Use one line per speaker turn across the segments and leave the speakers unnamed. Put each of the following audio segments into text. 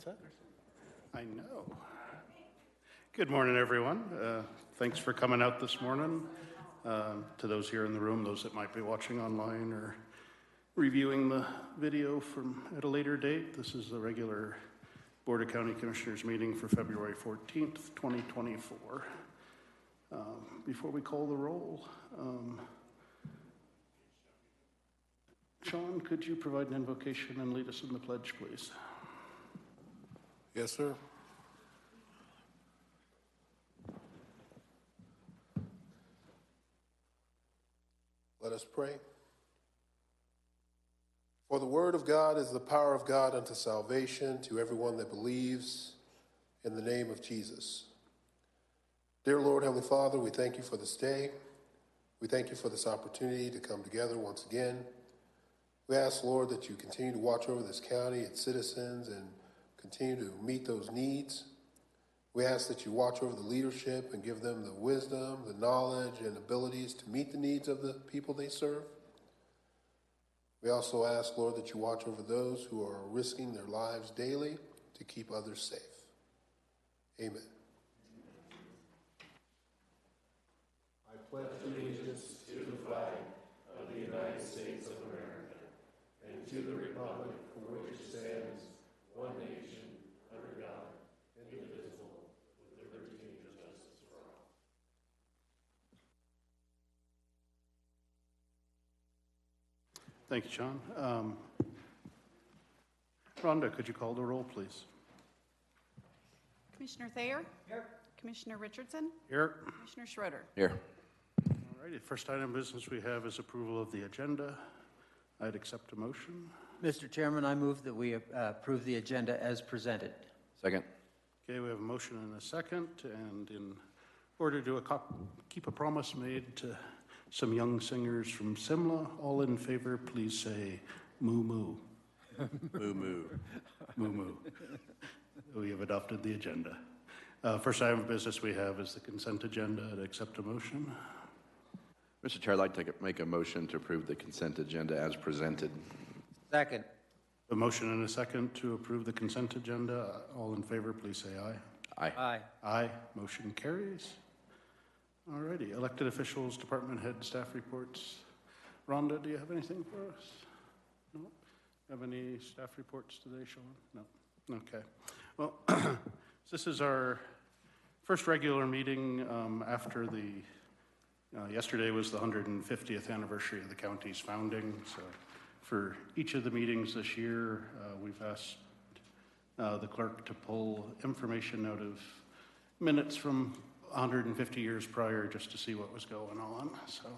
What's that? I know. Good morning, everyone. Thanks for coming out this morning. To those here in the room, those that might be watching online or reviewing the video from at a later date, this is the regular Board of County Commissioners meeting for February 14th, 2024. Before we call the roll, Sean, could you provide an invocation and lead us in the pledge, please?
Yes, sir. Let us pray. For the word of God is the power of God unto salvation to everyone that believes in the name of Jesus. Dear Lord, Heavenly Father, we thank you for this day. We thank you for this opportunity to come together once again. We ask, Lord, that you continue to watch over this county, its citizens, and continue to meet those needs. We ask that you watch over the leadership and give them the wisdom, the knowledge, and abilities to meet the needs of the people they serve. We also ask, Lord, that you watch over those who are risking their lives daily to keep others safe. Amen.
I pledge allegiance to the flag of the United States of America and to the republic for which it stands, one nation, under God, indivisible, with liberty and justice for all.
Thank you, Sean. Rhonda, could you call the roll, please?
Commissioner Thayer? Here. Commissioner Richardson?
Here.
Commissioner Schroeder?
Here.
All righty, first item of business we have is approval of the agenda. I'd accept a motion.
Mr. Chairman, I move that we approve the agenda as presented. Second.
Okay, we have a motion and a second, and in order to keep a promise made to some young singers from Simla, all in favor, please say moo moo.
Moo moo.
Moo moo. We have adopted the agenda. First item of business we have is the consent agenda. I'd accept a motion.
Mr. Chair, I'd like to make a motion to approve the consent agenda as presented.
Second.
A motion and a second to approve the consent agenda. All in favor, please say aye.
Aye.
Aye.
Aye. Motion carries. All righty. Elected officials, department head, staff reports. Rhonda, do you have anything for us? No? Have any staff reports today, Sean? No. Okay. Well, this is our first regular meeting after the yesterday was the 150th anniversary of the county's founding. So for each of the meetings this year, we've asked the clerk to pull information out of minutes from 150 years prior just to see what was going on. So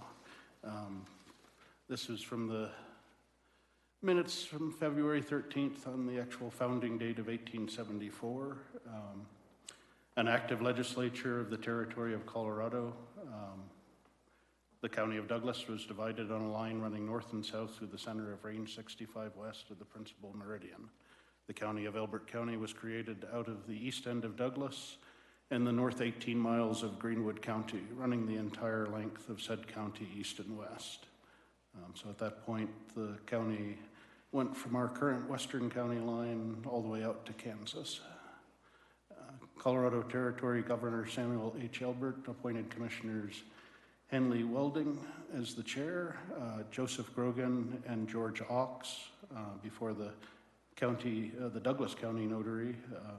this is from the minutes from February 13th on the actual founding date of 1874. An active legislature of the territory of Colorado. The county of Douglas was divided on a line running north and south through the center of Range 65 west of the principal meridian. The county of Elbert County was created out of the east end of Douglas and the north 18 miles of Greenwood County, running the entire length of said county east and west. So at that point, the county went from our current western county line all the way out to Kansas. Colorado Territory Governor Samuel H. Elbert appointed commissioners Henley Welding as the chair, Joseph Grogan and George Ox before the county, the Douglas County Notary,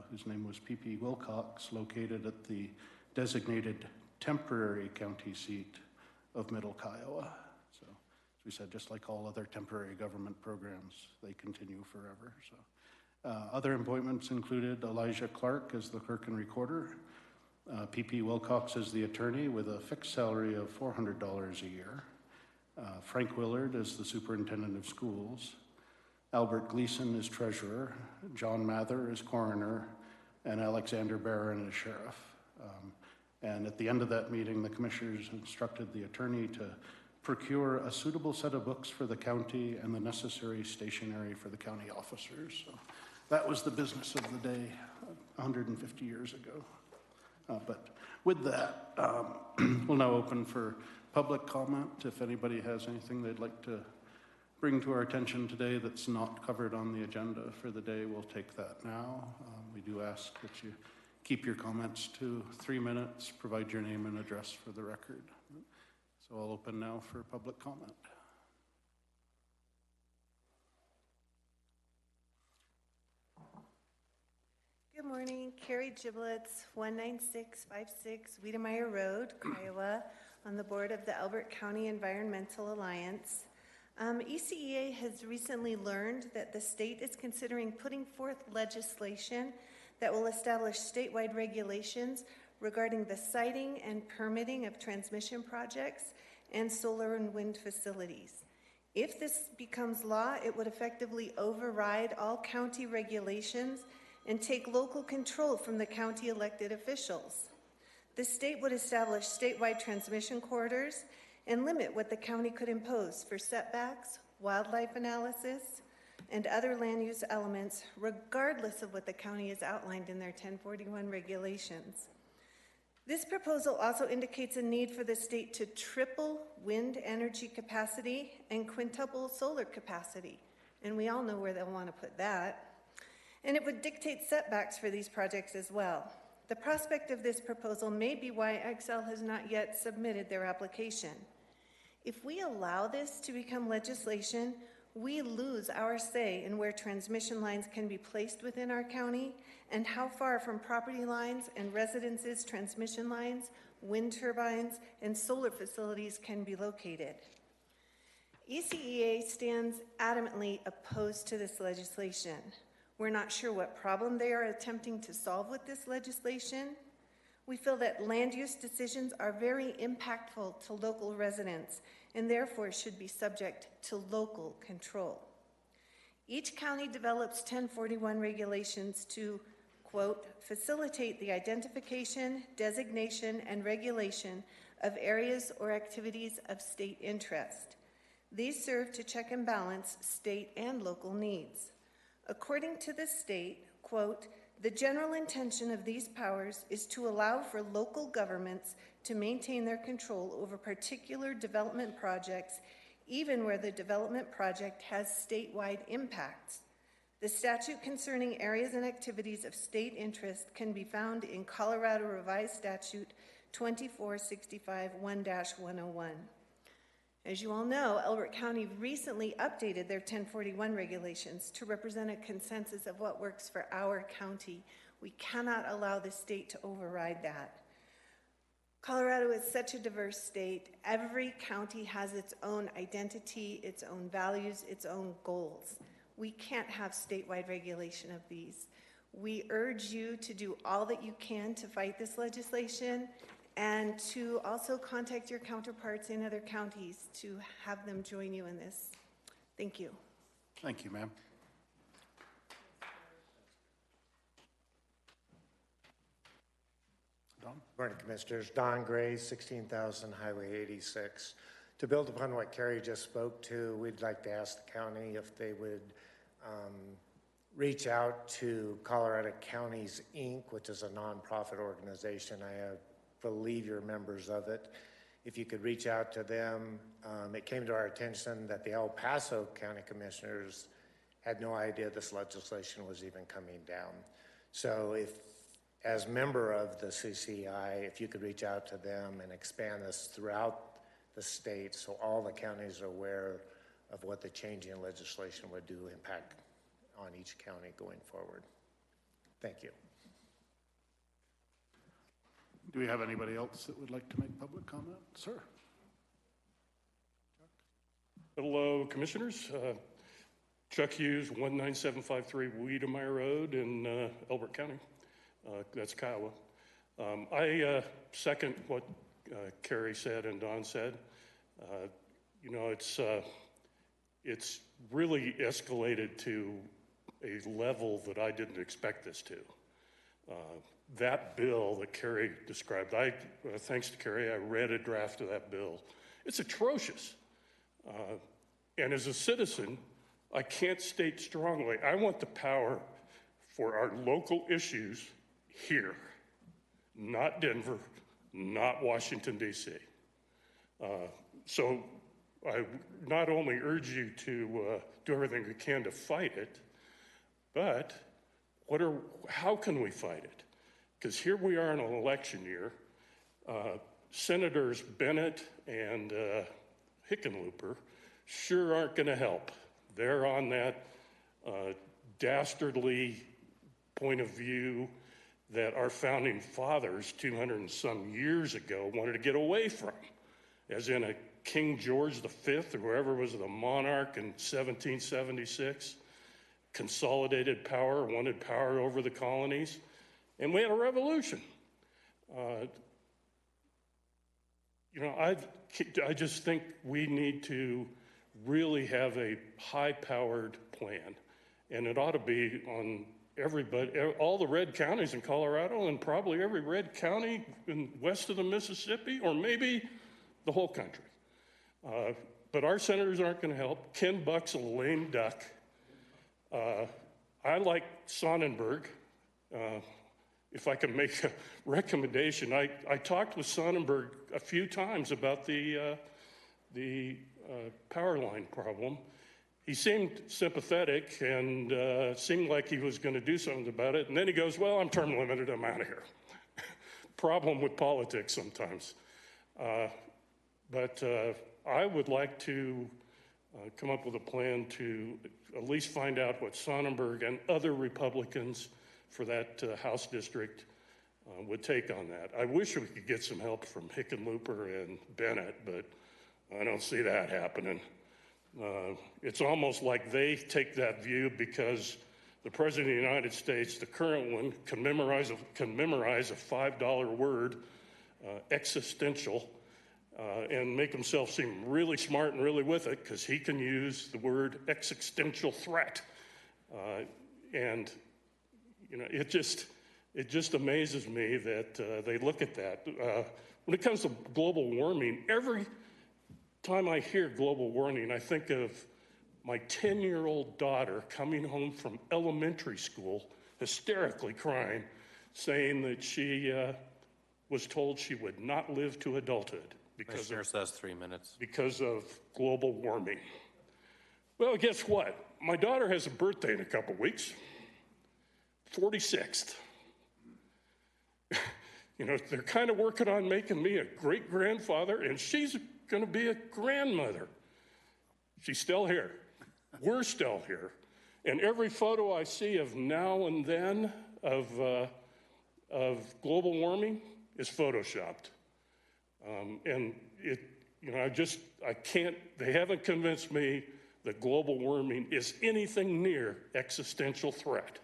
whose name was P.P. Wilcox, located at the designated temporary county seat of Middle Kiowa. So, as we said, just like all other temporary government programs, they continue forever. So, other appointments included Elijah Clark as the clerk and recorder, P.P. Wilcox as the attorney with a fixed salary of $400 a year, Frank Willard as the superintendent of schools, Albert Gleason as treasurer, John Mather as coroner, and Alexander Barron as sheriff. And at the end of that meeting, the commissioners instructed the attorney to procure a suitable set of books for the county and the necessary stationery for the county officers. So that was the business of the day 150 years ago. But with that, we'll now open for public comment. If anybody has anything they'd like to bring to our attention today that's not covered on the agenda for the day, we'll take that now. We do ask that you keep your comments to 3 minutes, provide your name and address for the record. So I'll open now for public comment.
Good morning, Carrie Giblets, 19656 Wiedemeyer Road, Kiowa, on the board of the Elbert County Environmental Alliance. ECEA has recently learned that the state is considering putting forth legislation that will establish statewide regulations regarding the siting and permitting of transmission projects and solar and wind facilities. If this becomes law, it would effectively override all county regulations and take local control from the county elected officials. The state would establish statewide transmission corridors and limit what the county could impose for setbacks, wildlife analysis, and other land use elements, regardless of what the county has outlined in their 1041 regulations. This proposal also indicates a need for the state to triple wind energy capacity and quintuple solar capacity. And we all know where they'll want to put that. And it would dictate setbacks for these projects as well. The prospect of this proposal may be why Xcel has not yet submitted their application. If we allow this to become legislation, we lose our say in where transmission lines can be placed within our county and how far from property lines and residences transmission lines, wind turbines, and solar facilities can be located. ECEA stands adamantly opposed to this legislation. We're not sure what problem they are attempting to solve with this legislation. We feel that land use decisions are very impactful to local residents and therefore should be subject to local control. Each county develops 1041 regulations to, quote, facilitate the identification, designation, and regulation of areas or activities of state interest. These serve to check and balance state and local needs. According to the state, quote, the general intention of these powers is to allow for local governments to maintain their control over particular development projects, even where the development project has statewide impacts. The statute concerning areas and activities of state interest can be found in Colorado Revised Statute 2465 1-101. As you all know, Elbert County recently updated their 1041 regulations to represent a consensus of what works for our county. We cannot allow the state to override that. Colorado is such a diverse state. Every county has its own identity, its own values, its own goals. We can't have statewide regulation of these. We urge you to do all that you can to fight this legislation and to also contact your counterparts in other counties to have them join you in this. Thank you.
Thank you, ma'am. Don?
Morning, Commissioners. Don Gray, 16,000 Highway 86. To build upon what Carrie just spoke to, we'd like to ask the county if they would reach out to Colorado Counties, Inc., which is a nonprofit organization. I believe you're members of it. If you could reach out to them. It came to our attention that the El Paso County Commissioners had no idea this legislation was even coming down. So if, as member of the CCI, if you could reach out to them and expand this throughout the state so all the counties are aware of what the changing legislation would do impact on each county going forward. Thank you.
Do we have anybody else that would like to make public comment? Sir.
Hello, Commissioners. Chuck Hughes, 19753 Wiedemeyer Road in Elbert County. That's Kiowa. I second what Carrie said and Don said. You know, it's really escalated to a level that I didn't expect this to. That bill that Carrie described, thanks to Carrie, I read a draft of that bill. It's atrocious. And as a citizen, I can't state strongly, I want the power for our local issues here, not Denver, not Washington, D.C. So I not only urge you to do everything we can to fight it, but how can we fight it? Because here we are in an election year. Senators Bennett and Hickenlooper sure aren't going to help. They're on that dastardly point of view that our founding fathers 200 and some years ago wanted to get away from, as in a King George V or whoever was the monarch in 1776, consolidated power, wanted power over the colonies, and we had a revolution. I just think we need to really have a high-powered plan, and it ought to be on everybody, all the red counties in Colorado, and probably every red county west of the Mississippi, or maybe the whole country. But our senators aren't going to help. Ken Buck's a lame duck. I like Sonnenberg. If I can make a recommendation, I talked with Sonnenberg a few times about the power line problem. He seemed sympathetic and seemed like he was going to do something about it. And then he goes, well, I'm term limited, I'm out of here. Problem with politics sometimes. But I would like to come up with a plan to at least find out what Sonnenberg and other Republicans for that House district would take on that. I wish we could get some help from Hickenlooper and Bennett, but I don't see that happening. It's almost like they take that view because the President of the United States, the current one, can memorize a $5 word, existential, and make himself seem really smart and really with it because he can use the word existential threat. And it just amazes me that they look at that. When it comes to global warming, every time I hear global warming, I think of my 10-year-old daughter coming home from elementary school, hysterically crying, saying that she was told she would not live to adulthood because
That's 3 minutes.
because of global warming. Well, guess what? My daughter has a birthday in a couple weeks, 46th. They're kind of working on making me a great-grandfather, and she's going to be a grandmother. She's still here. We're still here. And every photo I see of now and then of global warming is photoshopped. And they haven't convinced me that global warming is anything near existential threat.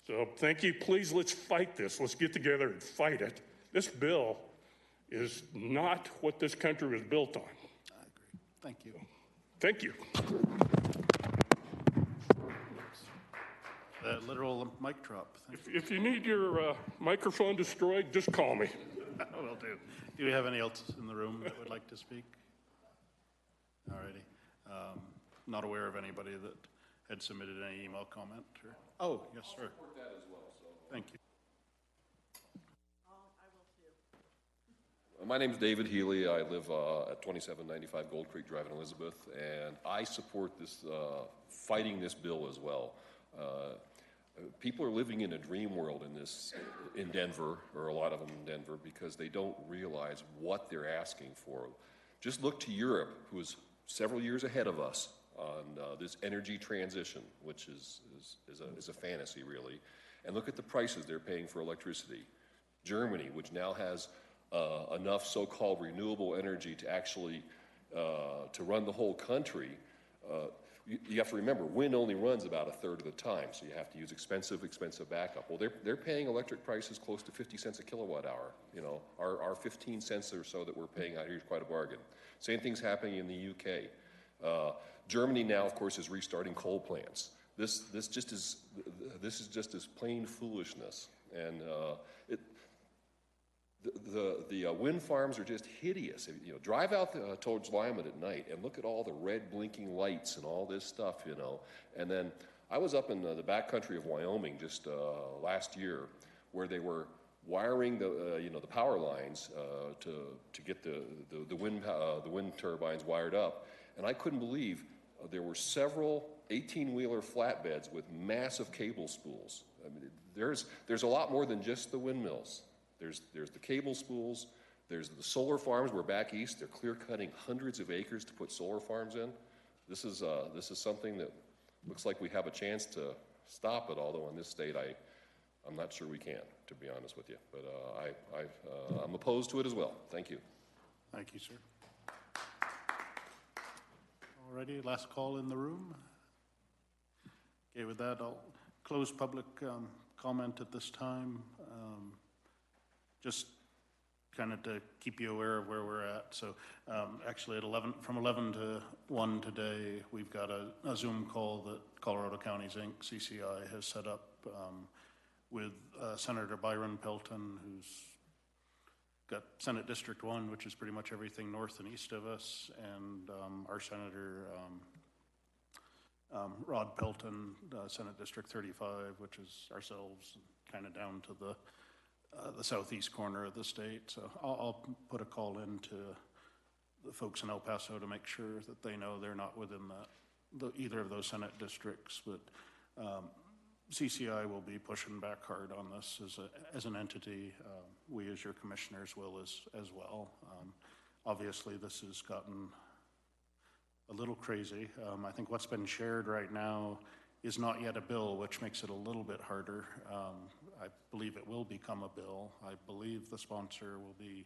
So thank you. Please, let's fight this. Let's get together and fight it. This bill is not what this country was built on.
I agree. Thank you.
Thank you.
Literal mic drop.
If you need your microphone destroyed, just call me.
Will do. Do we have any else in the room that would like to speak? All righty. Not aware of anybody that had submitted any email comment. Oh, yes, sir. I'll support that as well. Thank you.
My name is David Healy. I live at 2795 Gold Creek Drive in Elizabeth, and I support this fighting this bill as well. People are living in a dream world in Denver, or a lot of them in Denver, because they don't realize what they're asking for. Just look to Europe, who is several years ahead of us on this energy transition, which is a fantasy, really. And look at the prices they're paying for electricity. Germany, which now has enough so-called renewable energy to actually to run the whole country. You have to remember, wind only runs about a third of the time, so you have to use expensive backup. Well, they're paying electric prices close to 50 cents a kilowatt hour. Our 15 cents or so that we're paying out here is quite a bargain. Same thing's happening in the UK. Germany now, of course, is restarting coal plants. This is just as plain foolishness, and the wind farms are just hideous. Drive out towards Lyman at night and look at all the red blinking lights and all this stuff, And then I was up in the backcountry of Wyoming just last year, where they were wiring the power lines to get the wind turbines wired up, And I couldn't believe there were several 18-wheeler flatbeds with massive cable spools. I mean, there's a lot more than just the windmills. There's the cable spools, there's the solar farms. We're back east. They're clear-cutting hundreds of acres to put solar farms in. This is something that looks like we have a chance to stop it, although in this state I'm not sure we can, to be honest with you. But I'm opposed to it as well. Thank you.
Thank you, sir. Alrighty, last call in the room. Okay, with that, I'll close public comment at this time. Just kind of to keep you aware of where we're at. So actually from 11 to 1 today, we've got a Zoom call that Colorado Counties Inc., CCI, has set up with Senator Byron Pelton, who's got Senate District 1, which is pretty much everything north and east of us, and our Senator Rod Pelton, Senate District 35, which is ourselves, kind of down to the southeast corner of the state. So I'll put a call in to the folks in El Paso to make sure that they know they're not within either of those Senate districts, but CCI will be pushing back hard on this as an entity. We as your commissioners will as well. Obviously this has gotten a little crazy. I think what's been shared right now is not yet a bill, which makes it a little bit harder. I believe it will become a bill. I believe the sponsor will be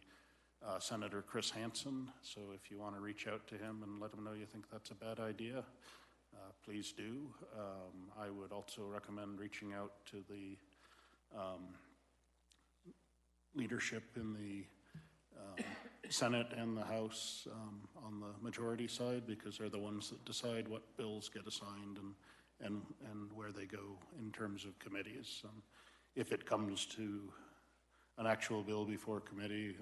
Senator Chris Hansen. So if you want to reach out to him and let him know you think that's a bad idea, please do. I would also recommend reaching out to the leadership in the Senate and the House on the majority side, because they're the ones that decide what bills get assigned and where they go in terms of committees. If it comes to an actual bill before committee,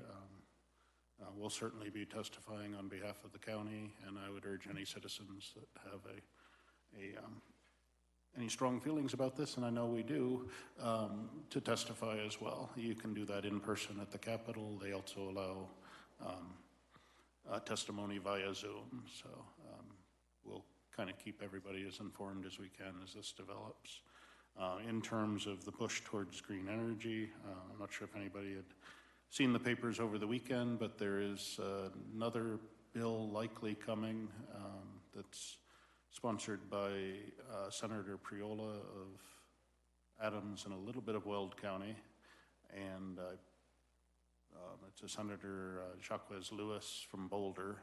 we'll certainly be testifying on behalf of the county, and I would urge any citizens that have any strong feelings about this, and I know we do, to testify as well. You can do that in person at the Capitol. They also allow testimony via Zoom, so we'll kind of keep everybody as informed as we can as this develops. In terms of the push towards green energy, I'm not sure if anybody had seen the papers over the weekend, but there is another bill likely coming that's sponsored by Senator Priola of Adams and a little bit of Weld County, and it's a Senator Jacques Lewis from Boulder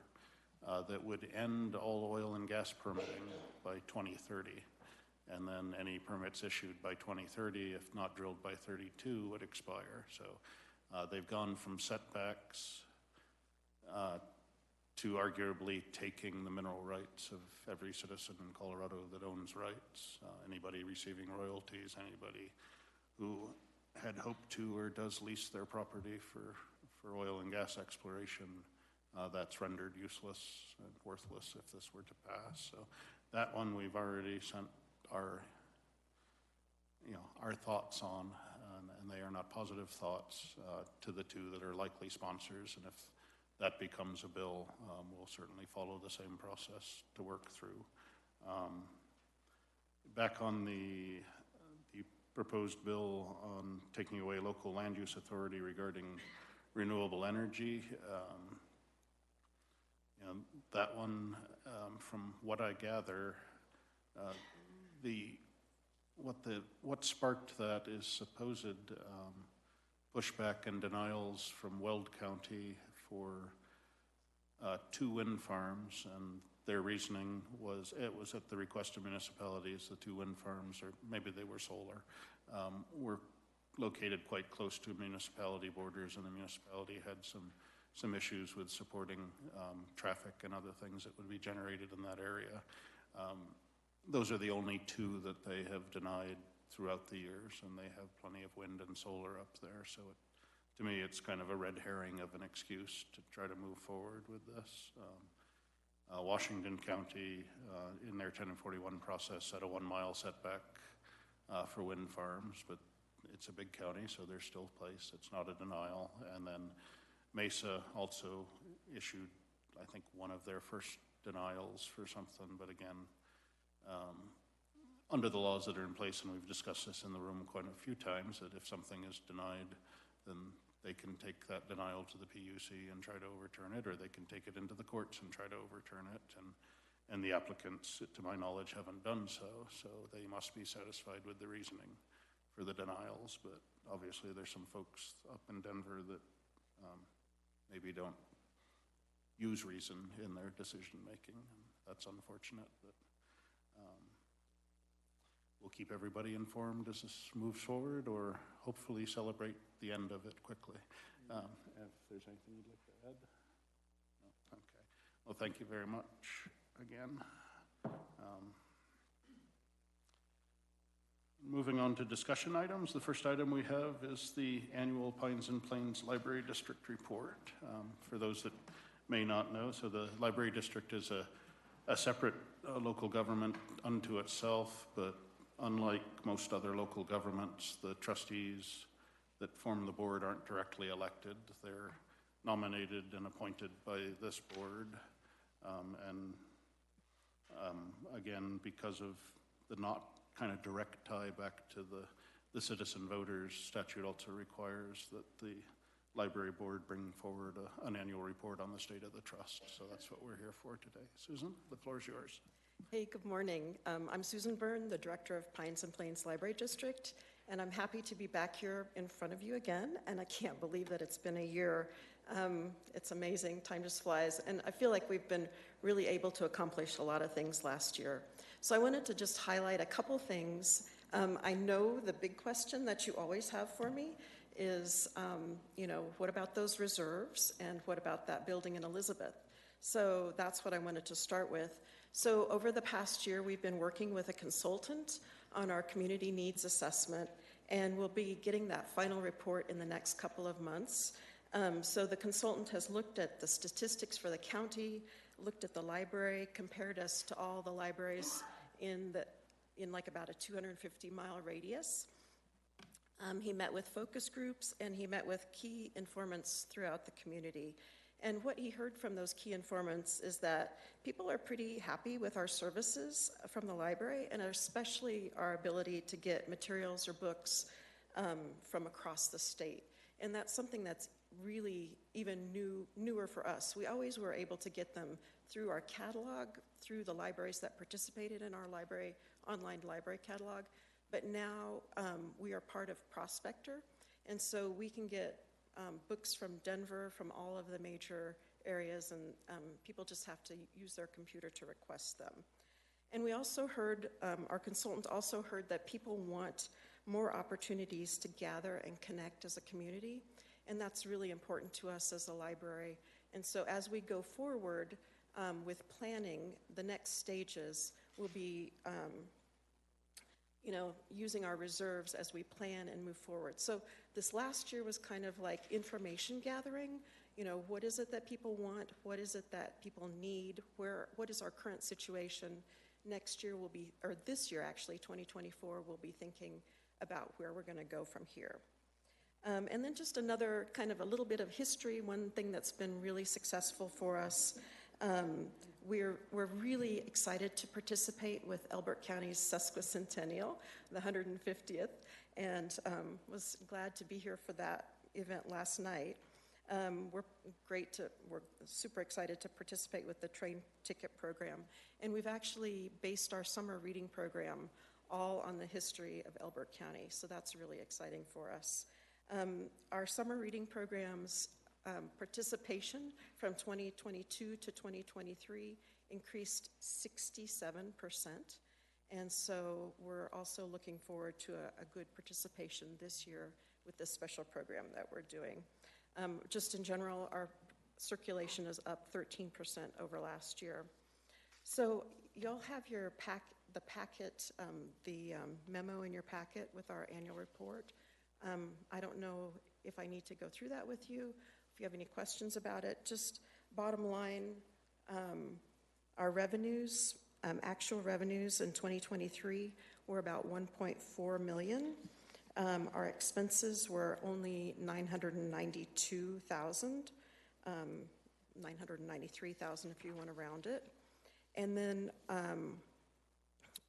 that would end all oil and gas permitting by 2030. And then any permits issued by 2030, if not drilled by 32, would expire. So they've gone from setbacks to arguably taking the mineral rights of every citizen in Colorado that owns rights. Anybody receiving royalties, anybody who had hoped to or does lease their property for oil and gas exploration, that's rendered useless and worthless if this were to pass. So that one we've already sent our thoughts on, and they are not positive thoughts to the two that are likely sponsors. And if that becomes a bill, we'll certainly follow the same process to work through. Back on the proposed bill on taking away local land use authority regarding renewable energy, that one, from what I gather, what sparked that is supposed pushback and denials from Weld County for 2 wind farms, and their reasoning was it was at the request of municipalities. The 2 wind farms, or maybe they were solar, were located quite close to municipality borders, and the municipality had some issues with supporting traffic and other things that would be generated in that area. Those are the only 2 that they have denied throughout the years, and they have plenty of wind and solar up there. So to me, it's kind of a red herring of an excuse to try to move forward with this. Washington County, in their 10 and 41 process, set a 1-mile setback for wind farms, but it's a big county, so there's still place. It's not a denial. And then Mesa also issued, I think, one of their first denials for something, but again, under the laws that are in place, and we've discussed this in the room quite a few times, that if something is denied, then they can take that denial to the PUC and try to overturn it, or they can take it into the courts and try to overturn it. And the applicants, to my knowledge, haven't done so, so they must be satisfied with the reasoning for the denials. But obviously there's some folks up in Denver that maybe don't use reason in their decision making, and that's unfortunate. But we'll keep everybody informed as this moves forward, or hopefully celebrate the end of it quickly. If there's anything you'd like to add? No? Okay. Well, thank you very much again. Moving on to discussion items, the first item we have is the annual Pines and Plains Library District Report. For those that may not know, so the Library District is a separate local government unto itself, but unlike most other local governments, the trustees that form the board aren't directly elected. They're nominated and appointed by this board. Again, because of the not kind of direct tie back to the citizen voters, statute also requires that the library board bring forward an annual report on the state of the trust. So that's what we're here for today. Susan, the floor is yours.
Hey, good morning. I'm Susan Byrne, the director of Pines and Plains Library District, and I'm happy to be back here in front of you again, and I can't believe that it's been a year. It's amazing, time just flies, and I feel like we've been really able to accomplish a lot of things last year. So I wanted to just highlight a couple things. I know the big question that you always have for me is, what about those reserves, and what about that building in Elizabeth? So that's what I wanted to start with. So over the past year, we've been working with a consultant on our community needs assessment, and we'll be getting that final report in the next couple of months. So the consultant has looked at the statistics for the county, looked at the library, compared us to all the libraries in like about a 250-mile radius. He met with focus groups, and he met with key informants throughout the community. And what he heard from those key informants is that people are pretty happy with our services from the library, and especially our ability to get materials or books from across the state. And that's something that's really even newer for us. We always were able to get them through our catalog, through the libraries that participated in our online library catalog. But now we are part of Prospector, and so we can get books from Denver, from all of the major areas, and people just have to use their computer to request them. And we also heard, our consultant also heard that people want more opportunities to gather and connect as a community, and that's really important to us as a library. And so as we go forward with planning, the next stages will be using our reserves as we plan and move forward. So this last year was kind of like information gathering. What is it that people want? What is it that people need? What is our current situation? Next year will be, or this year actually, 2024, we'll be thinking about where we're going to go from here. And then just another kind of a little bit of history, one thing that's been really successful for us. We're really excited to participate with Elbert County's sesquicentennial, the 150th, and was glad to be here for that event last night. We're super excited to participate with the train ticket program, and we've actually based our summer reading program all on the history of Elbert County, so that's really exciting for us. Our summer reading programs participation from 2022 to 2023 increased 67%, and so we're also looking forward to a good participation this year with this special program that we're doing. Just in general, our circulation is up 13% over last year. So y'all have your memo in your packet with our annual report. I don't know if I need to go through that with you. If you have any questions about it, just bottom line, our revenues, actual revenues in 2023 were about $1.4 million. Our expenses were only $992,000, $993,000 if you want to round it. And then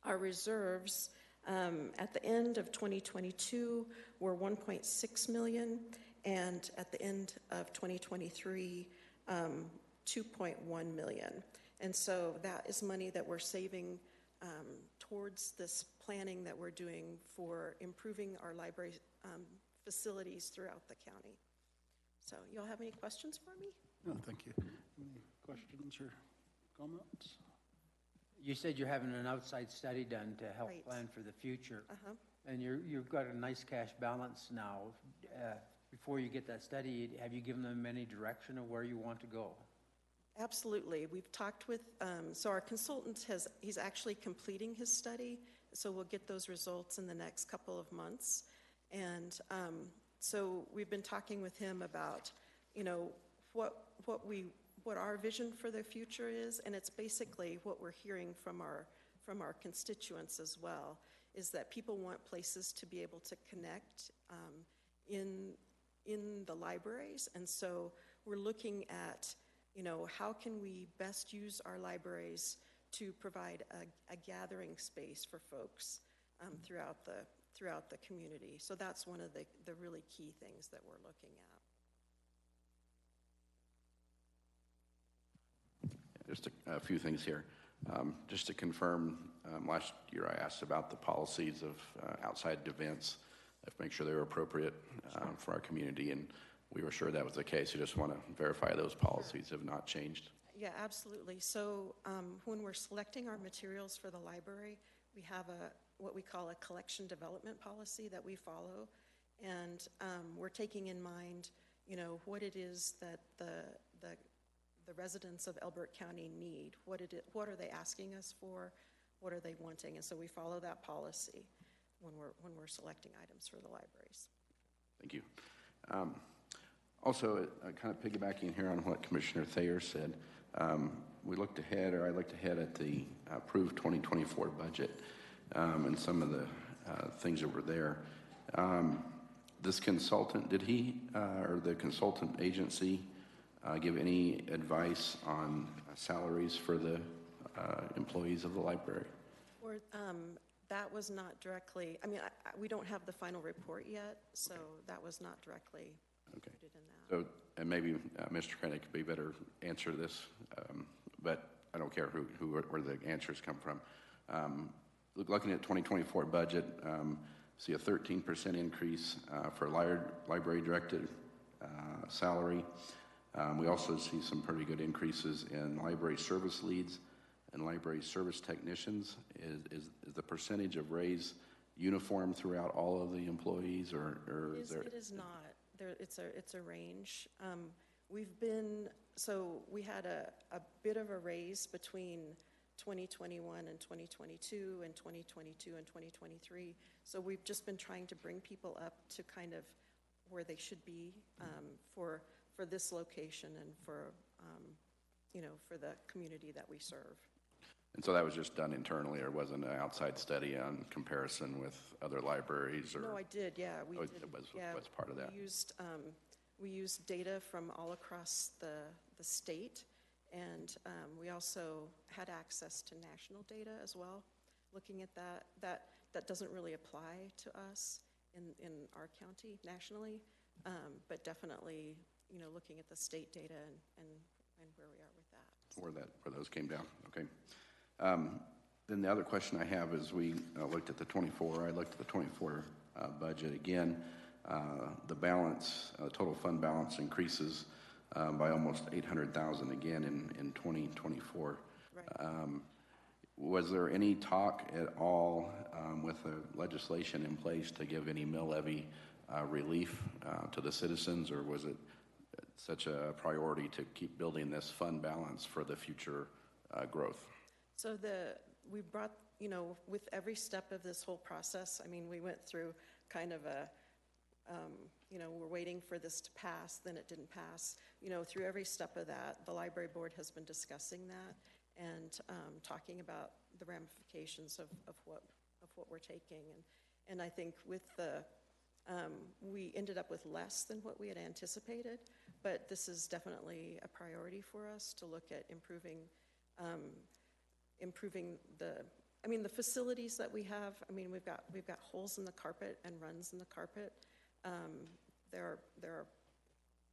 our reserves at the end of 2022 were 1.6 million, and at the end of 2023, 2.1 million. And so that is money that we're saving towards this planning that we're doing for improving our library facilities throughout the county. So y'all have any questions for me?
No, thank you. Any questions or comments?
You said you're having an outside study done to help
Right.
plan for the future.
Uh-huh.
And you've got a nice cash balance now. Before you get that study, have you given them any direction of where you want to go?
Absolutely. We've talked with, so our consultant he's actually completing his study, so we'll get those results in the next couple of months. And so we've been talking with him about, you know, what our vision for the future is, and it's basically what we're hearing from our constituents as well, is that people want places to be able to connect in the libraries. And so we're looking at, you know, how can we best use our libraries to provide a gathering space for folks throughout the community. So that's one of the really key things that we're looking at.
Just a few things here. Just to confirm, last year I asked about the policies of outside events, make sure they were appropriate for our community, and we were sure that was the case. We just want to verify those policies have not changed.
Yeah, absolutely. So when we're selecting our materials for the library, we have what we call a collection development policy that we follow, and we're taking in mind, you know, what it is that the residents of Elbert County need. What are they asking us for? What are they wanting? And so we follow that policy when we're selecting items for the libraries.
Thank you. Also, kind of piggybacking here on what Commissioner Thayer said, I looked ahead at the approved 2024 budget and some of the things that were there. This consultant, did he or the consultant agency give any advice on salaries for the employees of the library?
Or that was not directly, I mean, we don't have the final report yet, so that was not directly included in that.
So, and maybe Mr. Krennic could be better answer this, but I don't care where the answers come from. Looking at 2024 budget, see a 13% increase for library directed salary. We also see some pretty good increases in library service leads and library service technicians. Is the percentage of raise uniform throughout all of the employees, or is there?
It is not. It's a range. We had a bit of a raise between 2021 and 2022 and 2022 and 2023. So we've just been trying to bring people up to kind of where they should be for this location and for for the community that we serve.
And so that was just done internally, or wasn't an outside study on comparison with other libraries? Or?
No, I did. Yeah, we did.
It was part of that.
We used data from all across the state, and we also had access to national data as well. Looking at that doesn't really apply to us in our county nationally, but definitely looking at the state data and where we are with that.
Where those came down. Okay. Then the other question I have is we looked at the 24. I looked at the 24 budget again. The balance, total fund balance increases by almost 800,000 again in 2024.
Right.
Was there any talk at all with the legislation in place to give any mill levy relief to the citizens, or was it such a priority to keep building this fund balance for the future growth?
So we brought, with every step of this whole process, I mean, we went through kind of we're waiting for this to pass, then it didn't pass. Through every step of that, the library board has been discussing that and talking about the ramifications of what we're taking. And I think with we ended up with less than what we had anticipated, but this is definitely a priority for us to look at improving improving the facilities that we have. I mean, we've got holes in the carpet and runs in the carpet.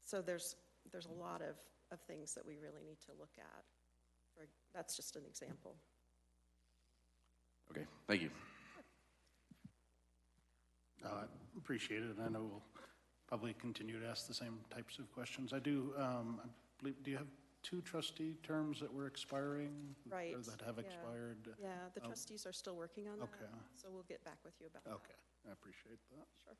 So there's a lot of things that we really need to look at. That's just an example.
Okay, thank you.
I appreciate it, and I know we'll probably continue to ask the same types of questions. I do you have 2 trustee terms that were expiring?
Right.
Or that have expired?
Yeah, the trustees are still working on that.
Okay.
So we'll get back with you about that.
Okay, I appreciate that.
Sure.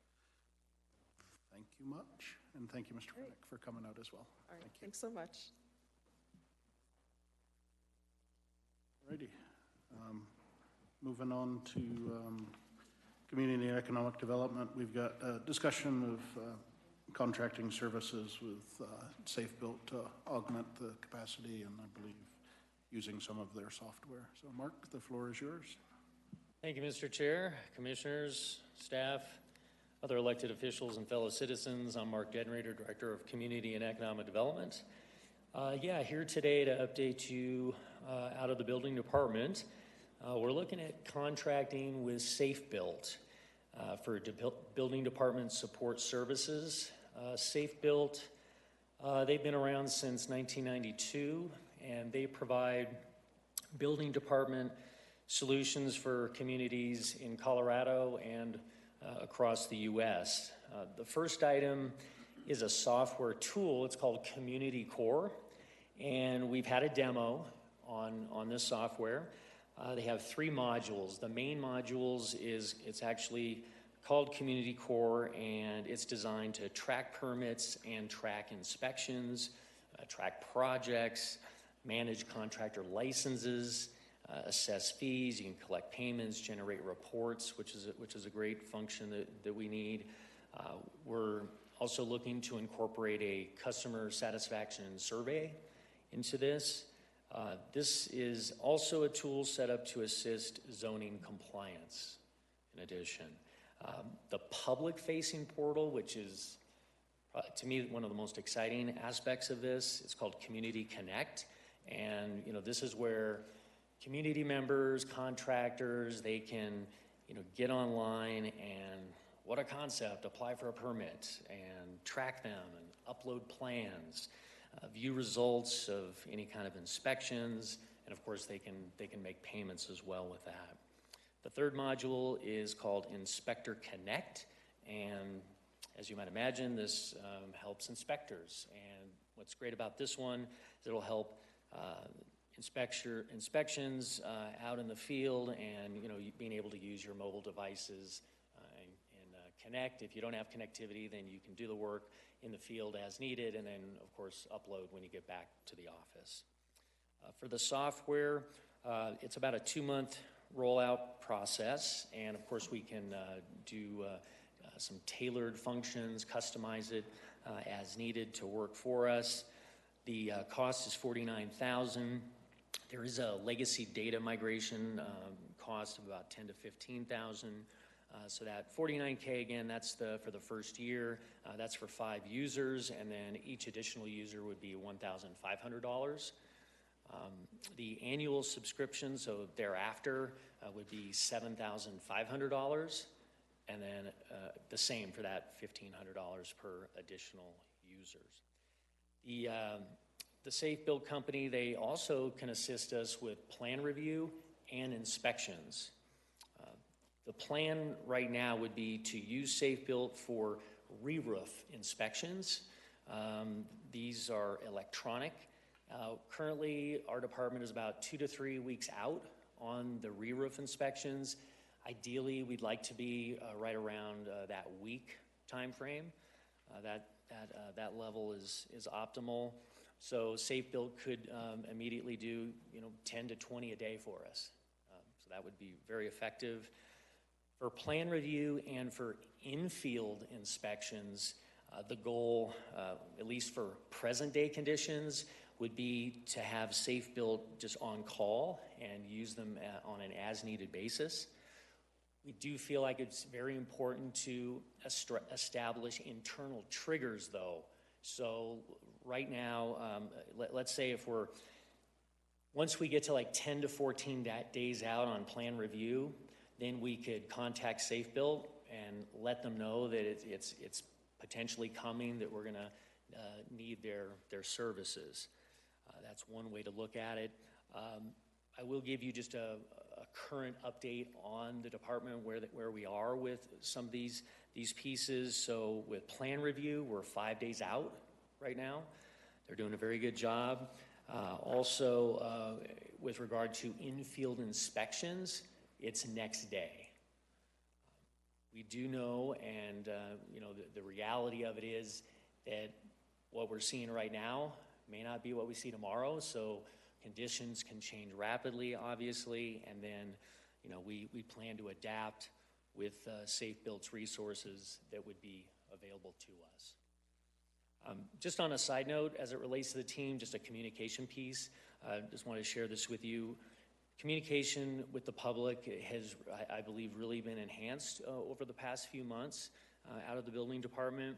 Thank you much, and thank you, Mr.
Great.
Krennick, for coming out as well.
All right,
Thank you.
thanks so much.
Alrighty. Moving on to community and economic development, we've got a discussion of contracting services with Safe Built to augment the capacity and I believe using some of their software. So Mark, the floor is yours.
Thank you, Mr. Chair, commissioners, staff, other elected officials, and fellow citizens. I'm Mark Dedenrader, Director of Community and Economic Development. Here today to update you out of the building department. We're looking at contracting with Safe Built for building department support services. Safe Built, they've been around since 1992, and they provide building department solutions for communities in Colorado and across the U.S. The first item is a software tool. It's called Community Core, and we've had a demo on this software. They have 3 modules. The main modules it's actually called Community Core, and it's designed to track permits and track inspections, track projects, manage contractor licenses, assess fees. You can collect payments, generate reports, which is a great function that we need. We're also looking to incorporate a customer satisfaction survey into this. This is also a tool set up to assist zoning compliance in addition. The public-facing portal, which is, to me, one of the most exciting aspects of this, it's called Community Connect. And, this is where community members, contractors, they can, get online and, what a concept, apply for a permit and track them and upload plans, view results of any kind of inspections, and of course they can make payments as well with that. The third module is called Inspector Connect, and as you might imagine, this helps inspectors. And what's great about this one is it'll help inspections out in the field, and being able to use your mobile devices and connect. If you don't have connectivity, then you can do the work in the field as needed, and then of course upload when you get back to the office. For the software, it's about a 2-month rollout process, and of course we can do some tailored functions, customize it as needed to work for us. The cost is $49,000. There is a legacy data migration cost of about $10,000 to $15,000. So that $49K, again, that's for the first year. That's for 5 users, and then each additional user would be $1,500. The annual subscription, so thereafter, would be $7,500, and then the same for that $1,500 per additional users. The Safe Build company, they also can assist us with plan review and inspections. The plan right now would be to use Safe Build for re-roof inspections. These are electronic. Currently, our department is about 2 to 3 weeks out on the re-roof inspections. Ideally, we'd like to be right around that week time frame. That level is optimal. So Safe Build could immediately do 10 to 20 a day for us. So that would be very effective. For plan review and for in-field inspections, the goal, at least for present day conditions, would be to have Safe Build just on call and use them on an as-needed basis. We do feel like it's very important to establish internal triggers, though. So right now, let's say if we're Once we get to like 10 to 14 days out on plan review, then we could contact Safe Built and let them know that it's potentially coming, that we're going to need their services. That's one way to look at it. I will give you just a current update on the department, where we are with some of these pieces. So with plan review, we're 5 days out right now. They're doing a very good job. Also, with regard to in-field inspections, it's next day. We do know, and the reality of it is that what we're seeing right now may not be what we see tomorrow. So conditions can change rapidly, obviously, and then we plan to adapt with Safe Built's resources that would be available to us. Just on a side note, as it relates to the team, just a communication piece, just want to share this with you. Communication with the public has, I believe, really been enhanced over the past few months out of the building department.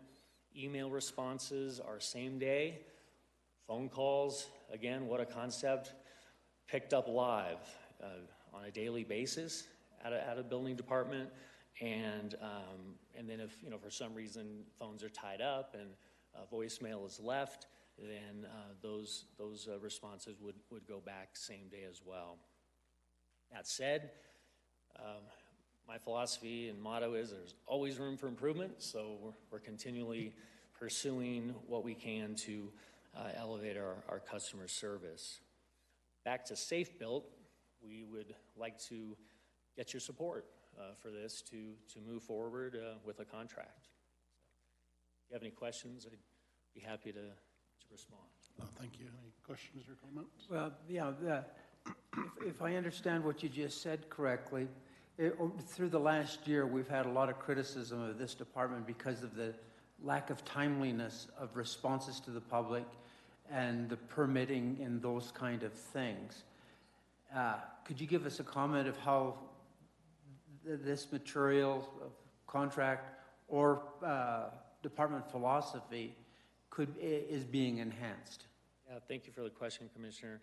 Email responses are same day. Phone calls, again, what a concept, picked up live on a daily basis out of building department. And then if, for some reason phones are tied up and voicemail is left, then those responses would go back same day as well. That said, my philosophy and motto is there's always room for improvement, so we're continually pursuing what we can to elevate our customer service. Back to Safe Built, we would like to get your support for this to move forward with a contract. If you have any questions, I'd be happy to respond.
Thank you. Any questions or comments?
Well, yeah, if I understand what you just said correctly, through the last year, we've had a lot of criticism of this department because of the lack of timeliness of responses to the public and the permitting and those kind of things. Could you give us a comment of how this material, contract, or department philosophy is being enhanced?
Yeah, thank you for the question, Commissioner.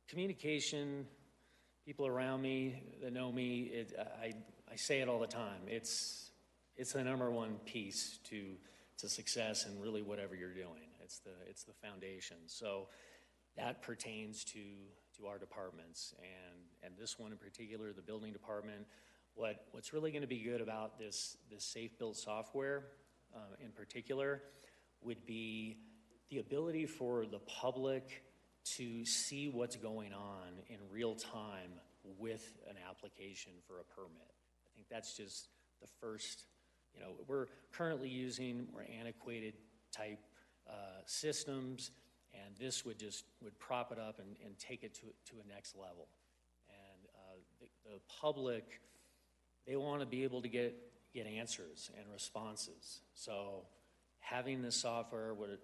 Communication, people around me that know me, I say it all the time. It's the number one piece to success in really whatever you're doing. It's the foundation. So that pertains to our departments, and this one in particular, the building department. What's really going to be good about this Safe Built software in particular would be the ability for the public to see what's going on in real time with an application for a permit. I think that's just the first, we're currently using more antiquated type systems, and this would prop it up and take it to a next level. And the public, they want to be able to get answers and responses. So having this software would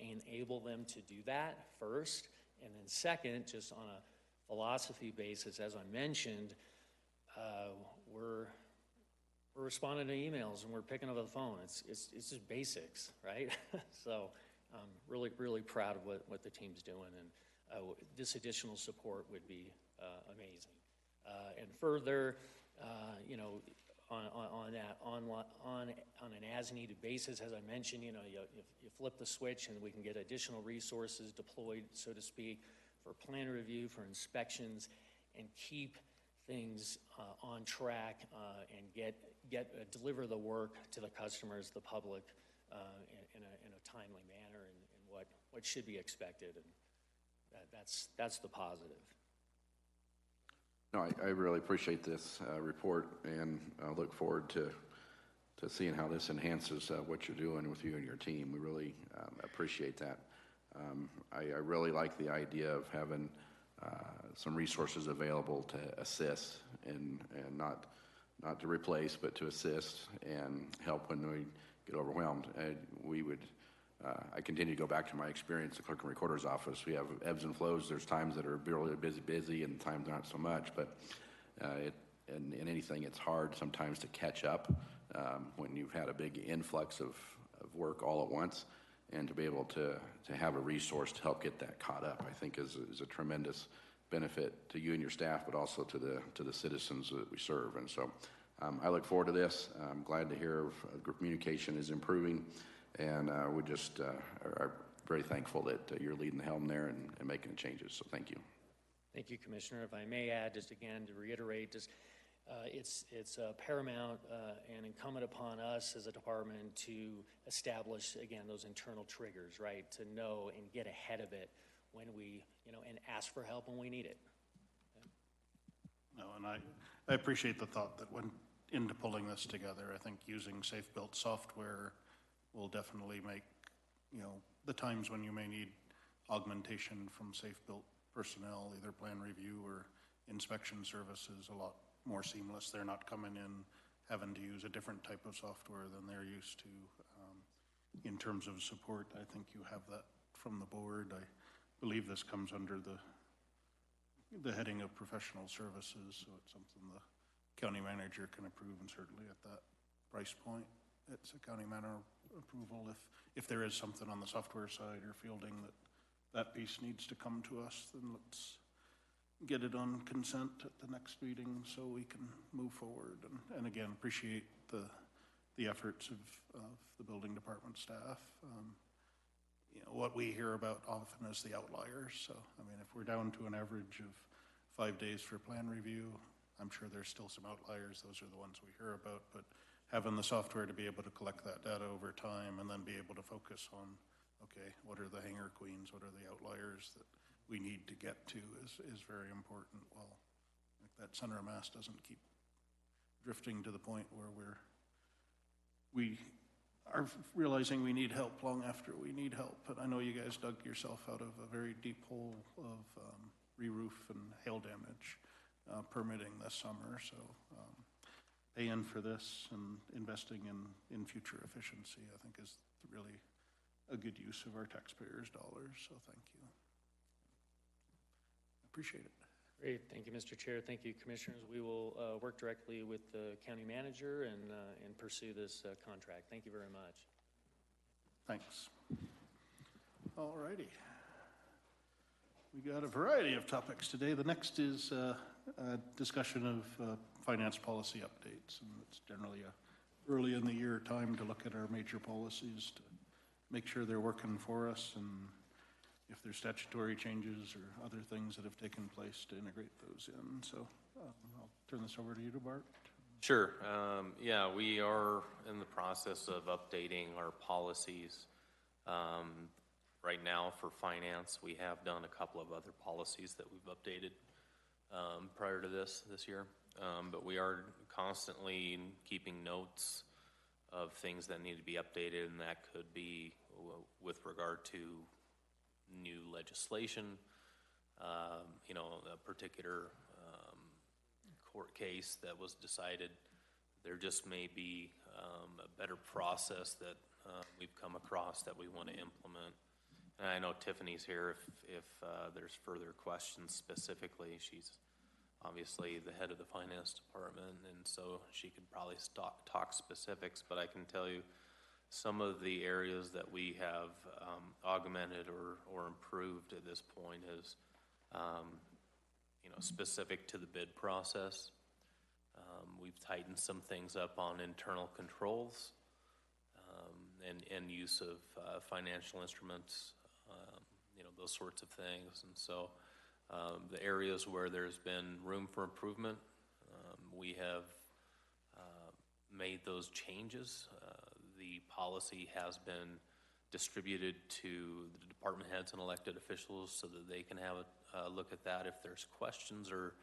enable them to do that first, and then second, just on a philosophy basis, as I mentioned, we're responding to emails and we're picking up the phone. It's just basics, right? So I'm really proud of what the team's doing, and this additional support would be amazing. And further, on an as-needed basis, as I mentioned, you flip the switch and we can get additional resources deployed, so to speak, for plan review, for inspections, and keep things on track and deliver the work to the customers, the public, in a timely manner and what should be expected, and that's the positive.
No, I really appreciate this report, and I look forward to seeing how this enhances what you're doing with you and your team. We really appreciate that. I really like the idea of having some resources available to assist and not to replace, but to assist and help when we get overwhelmed. I continue to go back to my experience at the clerk and recorder's office. We have ebbs and flows. There's times that are really busy and times not so much, but in anything, it's hard sometimes to catch up when you've had a big influx of work all at once. and to be able to have a resource to help get that caught up, I think is a tremendous benefit to you and your staff, but also to the citizens that we serve. And so I look forward to this. I'm glad to hear communication is improving, and we just are very thankful that you're leading the helm there and making the changes. So thank you.
Thank you, Commissioner. If I may add, just again to reiterate, just it's paramount and incumbent upon us as a department to establish, again, those internal triggers, right, to know and get ahead of it when we, and ask for help when we need it.
No, and I appreciate the thought that went into pulling this together. I think using safe-built software will definitely make, the times when you may need augmentation from safe-built personnel, either plan review or inspection services, a lot more seamless. They're not coming in having to use a different type of software than they're used to. In terms of support, I think you have that from the board. I believe this comes under the heading of professional services, so it's something the county manager can approve, and certainly at that price point, it's a county manager approval. If there is something on the software side or fielding that piece needs to come to us, then let's get it on consent at the next meeting so we can move forward. And again, appreciate the efforts of the building department staff. What we hear about often is the outliers. So, I mean, if we're down to an average of 5 days for plan review, I'm sure there's still some outliers. Those are the ones we hear about, but having the software to be able to collect that data over time and then be able to focus on, okay, what are the hanger queens, what are the outliers that we need to get to is very important. Well, like that center of mass doesn't keep drifting to the point where we are realizing we need help long after we need help. But I know you guys dug yourself out of a very deep hole of re-roof and hail damage permitting this summer. So paying for this and investing in future efficiency, I think, is really a good use of our taxpayers' dollars. So thank you. Appreciate it.
Great. Thank you, Mr. Chair. Thank you, Commissioners. We will work directly with the county manager and pursue this contract. Thank you very much.
Thanks. All righty. We got a variety of topics today. The next is a discussion of finance policy updates, and it's generally a early in the year time to look at our major policies to make sure they're working for us, and if there's statutory changes or other things that have taken place to integrate those in. So I'll turn this over to you, Bart.
Sure. Yeah, we are in the process of updating our policies. Right now for finance, we have done a couple of other policies that we've updated prior to this year. But we are constantly keeping notes of things that need to be updated, and that could be with regard to new legislation, a particular court case that was decided. There just may be a better process that we've come across that we want to implement. And I know Tiffany's here if there's further questions specifically. She's obviously the head of the finance department, and so she could probably talk specifics, but I can tell you some of the areas that we have augmented or improved at this point is, specific to the bid process. We've tightened some things up on internal controls and use of financial instruments, those sorts of things. And so the areas where there's been room for improvement, we have made those changes. The policy has been distributed to the department heads and elected officials so that they can have a look at that. If there's questions or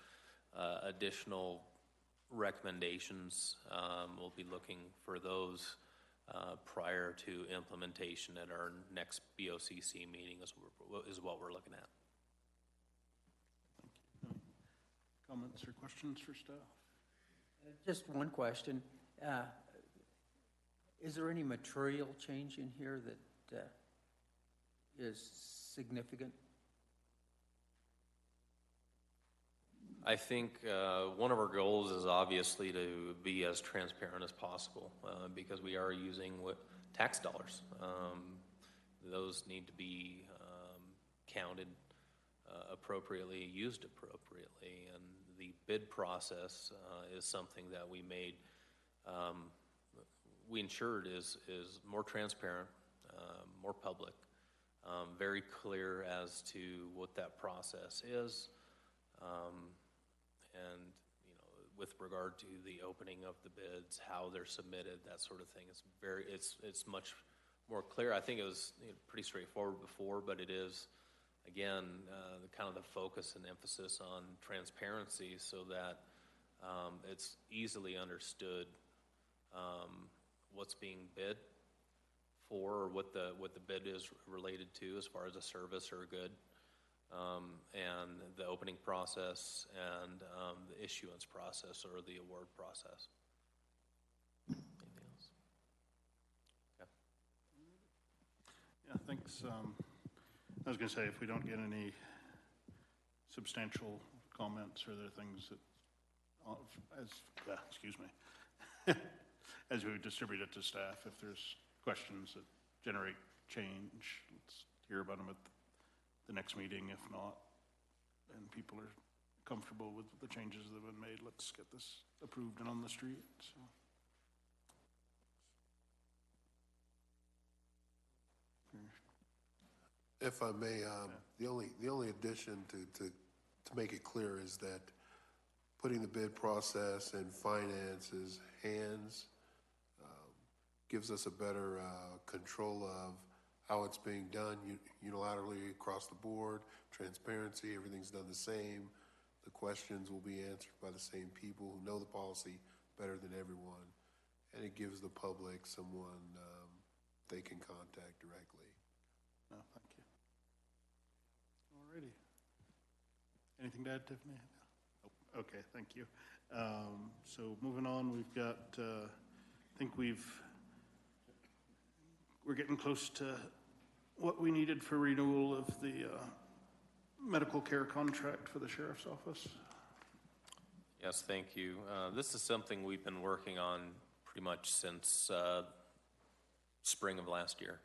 additional recommendations, we'll be looking for those prior to implementation at our next BOCC meeting is what we're looking at.
Thank you. Comments or questions for staff?
Just one question. Is there any material change in here that is significant?
I think one of our goals is obviously to be as transparent as possible because we are using tax dollars. those need to be counted appropriately, used appropriately, and the bid process is something that we ensured is more transparent, more public, very clear as to what that process is, and with regard to the opening of the bids, how they're submitted, that sort of thing. It's much more clear. I think it was pretty straightforward before, but it is, again, the focus and emphasis on transparency so that it's easily understood what's being bid for, or what the bid is related to as far as a service or a good, and the opening process and the issuance process or the award process. Anything else? Okay.
Yeah, thanks. I was going to say, if we don't get any substantial comments or other things that, excuse me, as we distribute it to staff, if there's questions that generate change, let's hear about them at the next meeting. If not, and people are comfortable with the changes that have been made, let's get this approved and on the street. So.
If I may, the only addition to make it clear is that putting the bid process in finances hands gives us a better control of how it's being done unilaterally across the board, transparency, everything's done the same. The questions will be answered by the same people who know the policy better than everyone, and it gives the public someone they can contact directly.
No, thank you. Alrighty. Anything to add, Tiffany? Oh, okay, thank you. So moving on, we've got, I think we're getting close to what we needed for renewal of the medical care contract for the sheriff's office.
Yes, thank you. This is something we've been working on pretty much since spring of last year.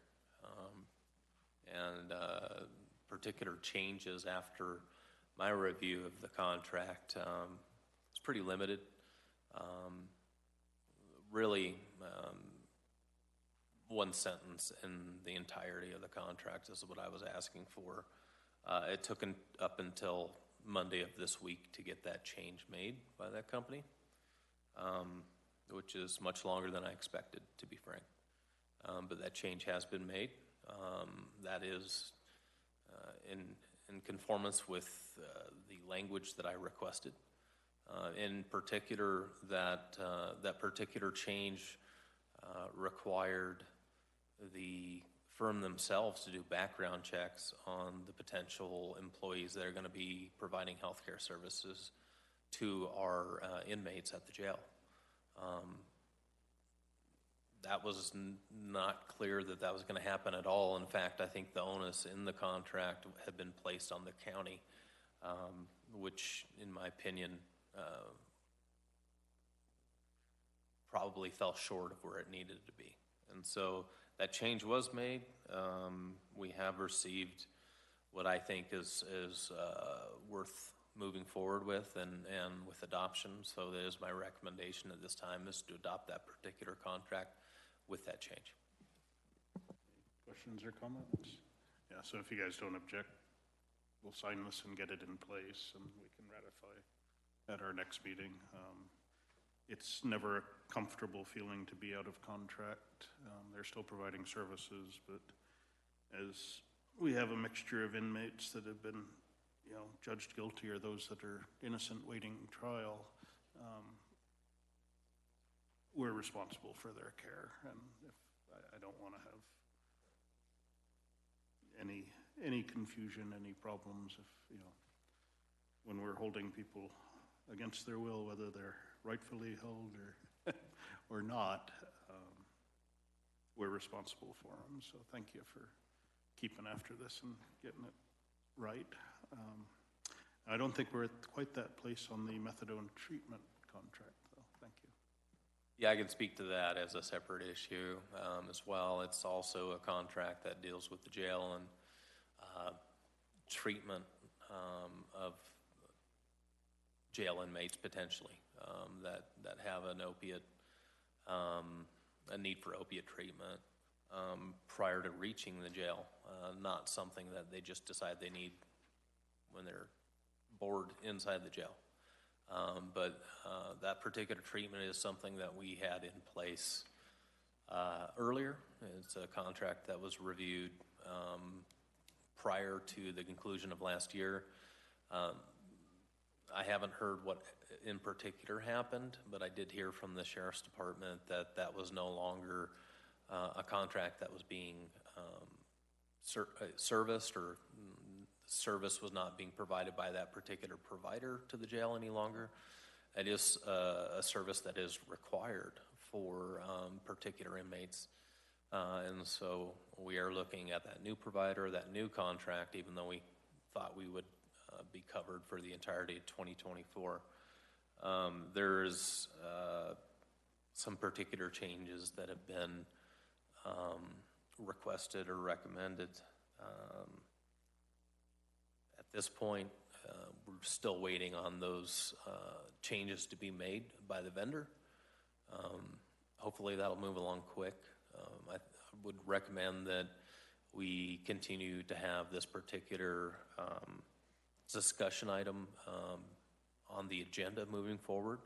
And particular changes after my review of the contract, it's pretty limited. Really, one sentence in the entirety of the contract is what I was asking for. It took up until Monday of this week to get that change made by that company, which is much longer than I expected, to be frank. But that change has been made. That is in conformance with the language that I requested. In particular, that particular change required the firm themselves to do background checks on the potential employees that are going to be providing healthcare services to our inmates at the jail. That was not clear that was going to happen at all. In fact, I think the onus in the contract had been placed on the county, which, in my opinion, probably fell short of where it needed to be. And so that change was made. We have received what I think is worth moving forward with and with adoption. So that is my recommendation at this time, is to adopt that particular contract with that change.
Questions or comments? Yeah, so if you guys don't object, we'll sign this and get it in place, and we can ratify at our next meeting. It's never a comfortable feeling to be out of contract. They're still providing services, but as we have a mixture of inmates that have been, judged guilty, or those that are innocent waiting trial, we're responsible for their care. And if I don't want to have any confusion, any problems, if when we're holding people against their will, whether they're rightfully held or not, we're responsible for them. So thank you for keeping after this and getting it right. I don't think we're at quite that place on the methadone treatment contract, though. Thank you.
Yeah, I can speak to that as a separate issue as well. It's also a contract that deals with the jail and treatment of jail inmates potentially that have an opiate, a need for opiate treatment prior to reaching the jail, not something that they just decide they need when they're bored inside the jail. But that particular treatment is something that we had in place earlier. It's a contract that was reviewed prior to the conclusion of last year. I haven't heard what in particular happened, but I did hear from the Sheriff's Department that that was no longer a contract that was being serviced, or service was not being provided by that particular provider to the jail any longer. It is a service that is required for particular inmates. And so we are looking at that new provider, that new contract, even though we thought we would be covered for the entirety of 2024. There's some particular changes that have been requested or recommended. At this point, we're still waiting on those changes to be made by the vendor. Hopefully that'll move along quick. I would recommend that we continue to have this particular discussion item on the agenda moving forward.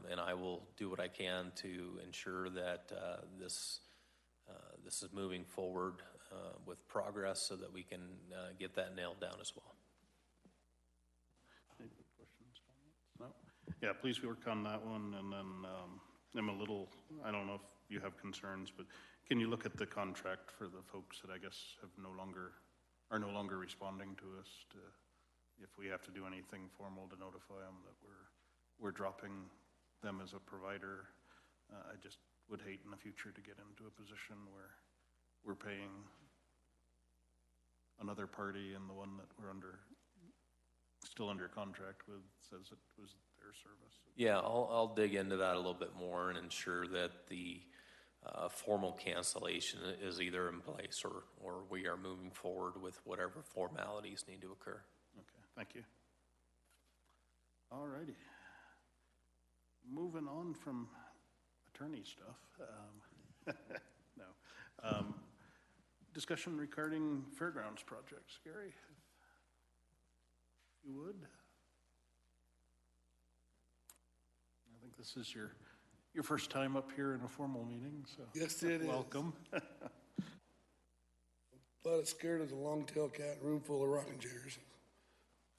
And I will do what I can to ensure that this is moving forward with progress so that we can get that nailed down as well.
Any questions, comments? No? Yeah, please work on that one. And then I'm a little, I don't know if you have concerns, but can you look at the contract for the folks that I guess are no longer responding to us, to if we have to do anything formal to notify them that we're dropping them as a provider. I just would hate in the future to get into a position where we're paying another party, and the one that we're still under contract with says it was their service.
Yeah, I'll dig into that a little bit more and ensure that the formal cancellation is either in place or we are moving forward with whatever formalities need to occur.
Okay, thank you. All righty. Moving on from attorney stuff. No. Discussion regarding fairgrounds projects. Gary, if you would. I think this is your first time up here in a formal meeting, so
Yes, it is.
welcome.
About as scared as a long-tailed cat in a room full of rocking chairs.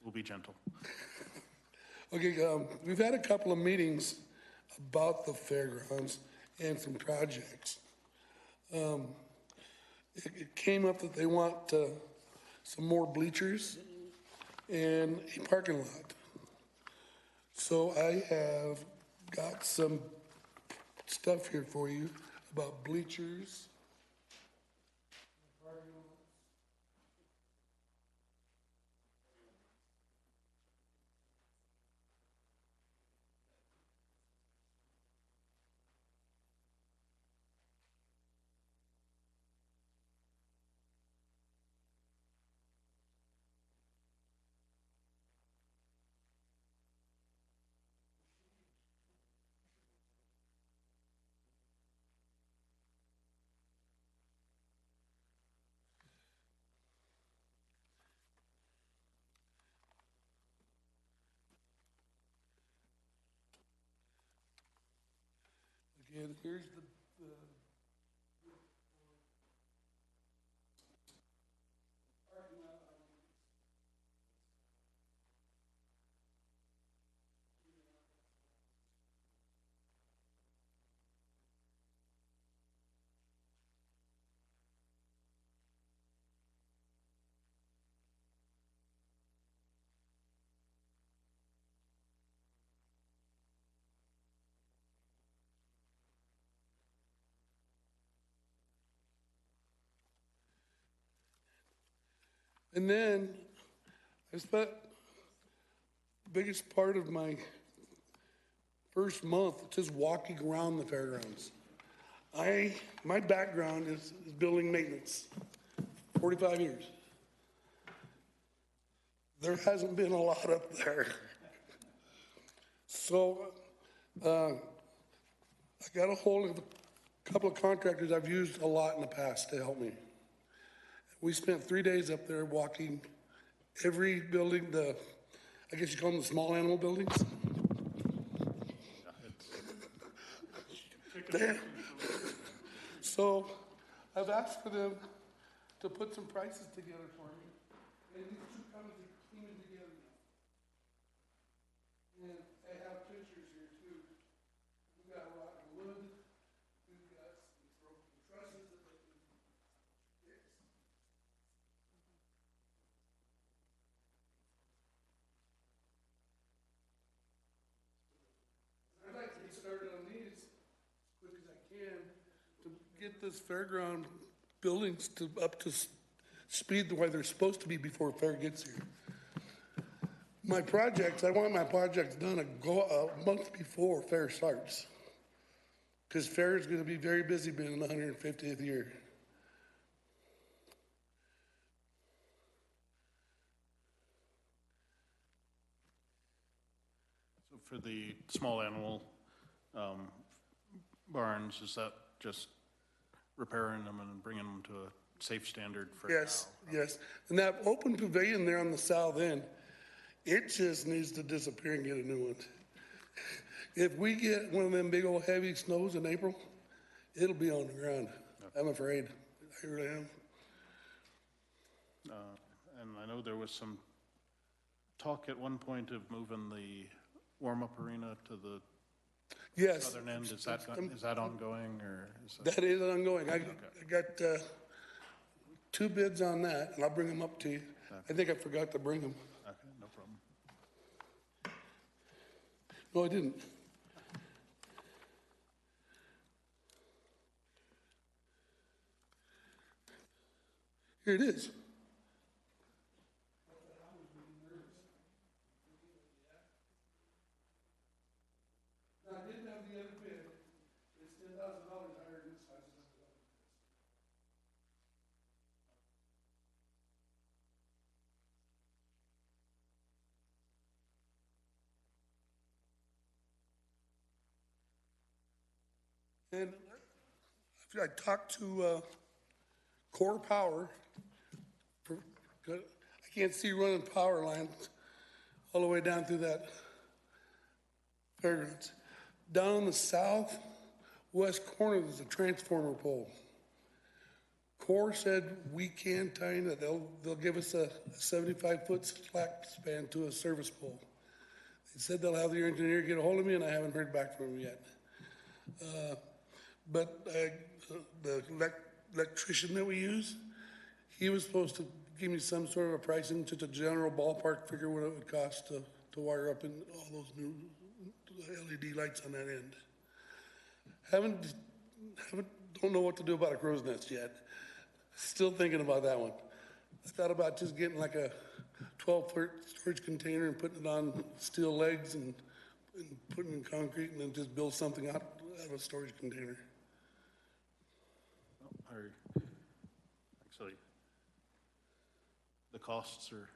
We'll be gentle.
Okay, we've had a couple of meetings about the fairgrounds and some projects. It came up that they want some more bleachers and a parking lot. So I have got some stuff here for you about bleachers. Again, here's the And then I spent the biggest part of my first month just walking around the fairgrounds. My background is building maintenance, 45 years. There hasn't been a lot up there. So I got a hold of a couple of contractors I've used a lot in the past to help me. We spent 3 days up there walking every building, I guess you call them the small animal buildings. So I've asked for them to put some prices together for me. And these two companies are cleaning together now. And I have pictures here too. We've got rotten wood, we've got some broken trusses that they can fix. I'd like to get started on these as quick as I can to get this fairground buildings up to speed the way they're supposed to be before fair gets here. I want my projects done a month before fair starts. Because fair is going to be very busy being in the 150th year.
So for the small animal barns, is that just repairing them and bringing them to a safe standard for
Yes,
now?
yes. And that open pavilion there on the south end, it just needs to disappear and get a new one. If we get one of them big old heavy snows in April, it'll be on the ground. I'm afraid. I really am.
And I know there was some talk at one point of moving the warm-up arena to the
Yes.
southern end. Is that ongoing, or is that?
That is ongoing. I got 2 bids on that, and I'll bring them up to you. I think I forgot to bring them.
Okay, no problem.
No, I didn't. Here it is. I didn't have the other bid. It's $10,000 higher than this size. And I talked to Core Power. I can't see running power lines all the way down through that fairgrounds. Down the southwest corner, there's a transformer pole. Core said we can tie in it. They'll give us a 75-foot slack span to a service pole. They said they'll have their engineer get a hold of me, and I haven't heard back from them yet. But the electrician that we use, he was supposed to give me some sort of a pricing, just a general ballpark figure what it would cost to wire up in all those new LED lights on that end. Don't know what to do about a crow's nest yet. Still thinking about that one. I thought about just getting like a 12-foot storage container and putting it on steel legs and putting it in concrete and then just build something out of a storage container.
Actually, the costs are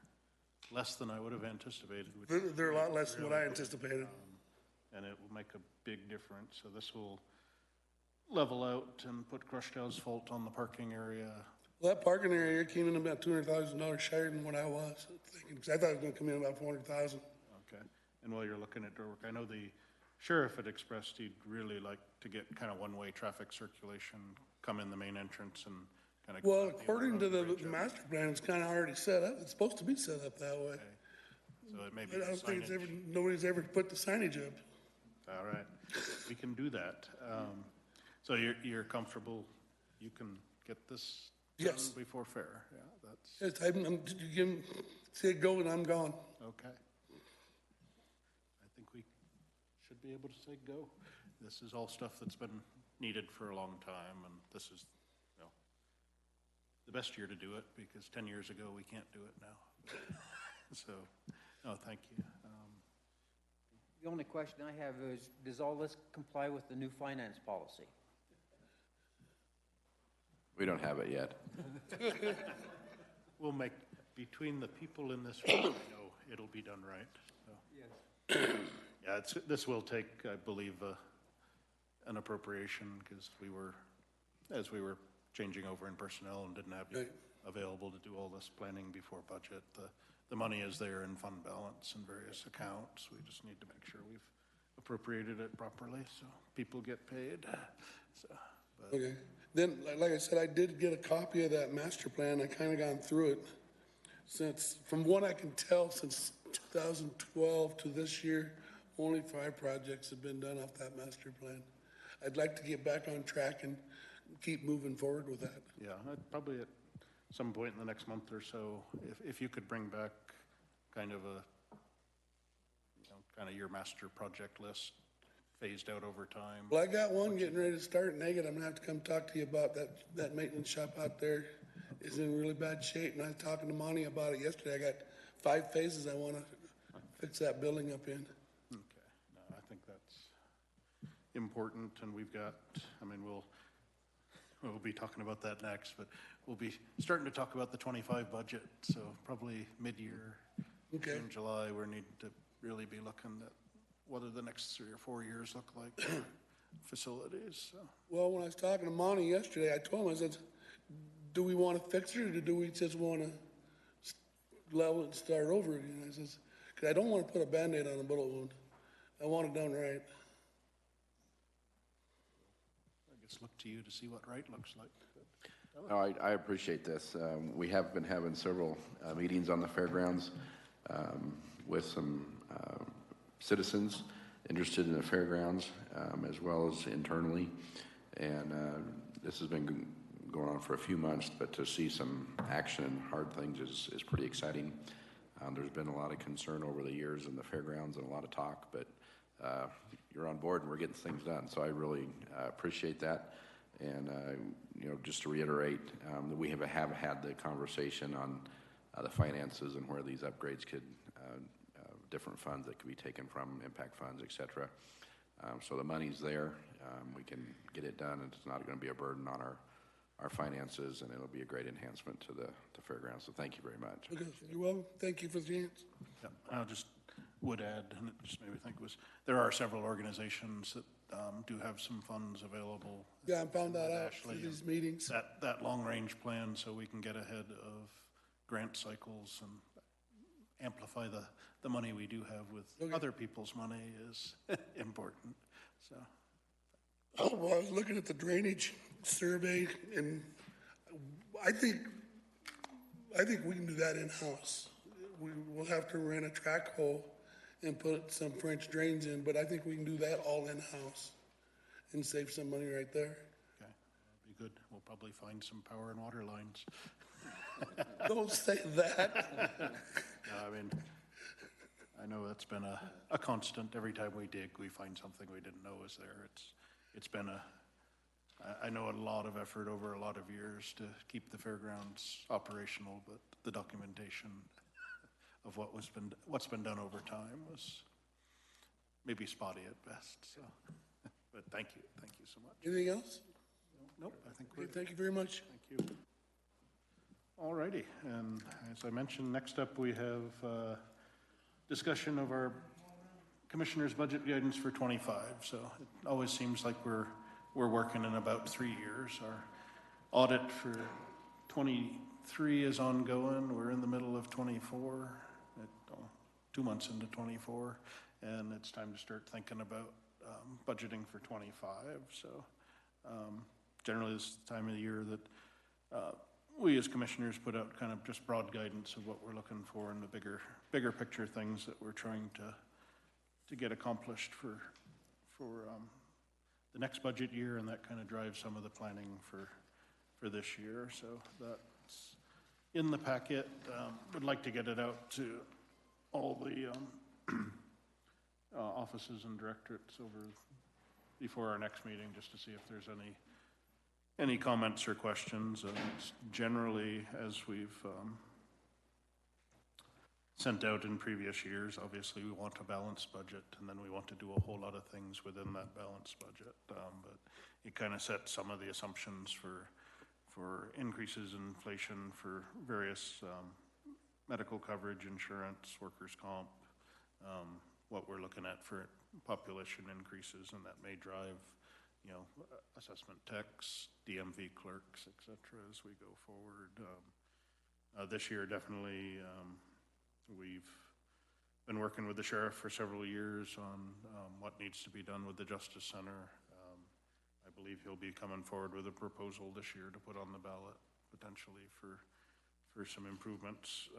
less than I would have anticipated.
They're a lot less than what I anticipated.
And it will make a big difference. So this will level out and put crushed asphalt on the parking area.
Well, that parking area came in about $200,000 higher than what I was thinking, because I thought it was going to come in about $400,000.
Okay. And while you're looking at door work, I know the sheriff had expressed he'd really like to get kind of one-way traffic circulation, come in the main entrance and kind of.
Well, according to the master plan, it's kind of already set up. It's supposed to be set up that way.
Okay. So it may be
But I don't think
signage.
nobody's ever put the signage up.
All right, we can do that. So you're comfortable, you can get this done
Yes.
before fair? Yeah, that's,
Yes, you give them, say it go and I'm gone.
okay. I think we should be able to say go. This is all stuff that's been needed for a long time, and this is, you know, the best year to do it, because 10 years ago, we can't do it now. So, no, thank you.
The only question I have is, does all this comply with the new finance policy?
We don't have it yet.
We'll make, between the people in this room, I know it'll be done right. So.
Yes.
Yeah, this will take, I believe, an appropriation because as we were changing over in personnel and didn't have you available to do all this planning before budget. The money is there in fund balance and various accounts. We just need to make sure we've appropriated it properly so people get paid. So,
Okay. Then, like I said, I did get a copy of that master plan. I kind of gone through it since, from what I can tell, since 2012 to this year, only 5 projects have been done off that master plan. I'd like to get back on track and keep moving forward with that.
yeah, probably at some point in the next month or so, if you could bring back kind of kind of your master project list phased out over time.
Well, I got one getting ready to start in Agate. I'm gonna have to come talk to you about that maintenance shop out there is in really bad shape. And I was talking to Monty about it yesterday. I got 5 phases I want to fix that building up in.
Okay, no, I think that's important, and we've got, I mean, we'll be talking about that next, but we'll be starting to talk about the 25 budget, so probably mid-year,
Okay.
June, July, we need to really be looking at what do the next 3 or 4 years look like for facilities, so.
Well, when I was talking to Monty yesterday, I told him, I said, do we want to fix it, or do we just want to level it and start over again? I says, because I don't want to put a Band-Aid on a bullet wound. I want it done right.
I guess look to you to see what right looks like.
No, I appreciate this. We have been having several meetings on the fairgrounds with some citizens interested in the fairgrounds, as well as internally. And this has been going on for a few months, but to see some action and hard things is pretty exciting. There's been a lot of concern over the years in the fairgrounds and a lot of talk, but you're on board and we're getting things done. So I really appreciate that. And, just to reiterate, that we have had the conversation on the finances and where these upgrades could, different funds that could be taken from, impact funds, et cetera. So the money's there. We can get it done, and it's not going to be a burden on our finances, and it'll be a great enhancement to the fairgrounds. So thank you very much.
Okay, you're welcome. Thank you for the chance.
Yeah, I just would add, and it just made me think, there are several organizations that do have some funds available.
Yeah, I found that out
Ashley,
through these meetings.
that long-range plan, so we can get ahead of grant cycles and amplify the money we do have with other people's money is important, so.
Oh, well, I was looking at the drainage survey, and I think we can do that in-house. We'll have to rent a track hole and put some French drains in, but I think we can do that all in-house and save some money right there.
Okay, that'd be good. We'll probably find some power and water lines.
Don't say that.
I mean, I know it's been a constant. Every time we dig, we find something we didn't know was there. It's been I know a lot of effort over a lot of years to keep the fairgrounds operational, but the documentation of what's been done over time was maybe spotty at best. So, but thank you so much.
Anything else?
Nope, I think
Okay, thank you very much.
Thank you. All righty, and as I mentioned, next up we have discussion of our Commissioner's budget guidance for 25. So it always seems like we're working in about 3 years. Our audit for 23 is ongoing. We're in the middle of 24, 2 months into 24, and it's time to start thinking about budgeting for 25. So generally this is the time of the year that we as commissioners put out kind of just broad guidance of what we're looking for and the bigger picture things that we're trying to get accomplished for the next budget year, and that kind of drives some of the planning for this year. So that's in the packet. Would like to get it out to all the offices and directorates over before our next meeting, just to see if there's any comments or questions. It's generally, as we've sent out in previous years. Obviously, we want a balanced budget, and then we want to do a whole lot of things within that balanced budget. But it kind of sets some of the assumptions for increases in inflation for various medical coverage, insurance, workers' comp, what we're looking at for population increases, and that may drive, you know, assessment techs, DMV clerks, et cetera, as we go forward. This year, definitely, we've been working with the sheriff for several years on what needs to be done with the Justice Center. I believe he'll be coming forward with a proposal this year to put on the ballot potentially for some improvements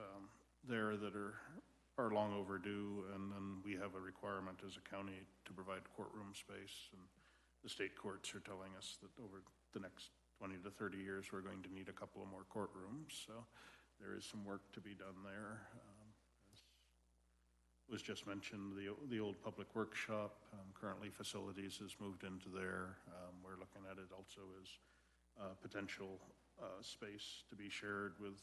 there that are long overdue. And then we have a requirement as a county to provide courtroom space, and the state courts are telling us that over the next 20 to 30 years we're going to need a couple of more courtrooms. So there is some work to be done there. Was just mentioned, the old public workshop, currently facilities has moved into there. We're looking at it also as potential space to be shared with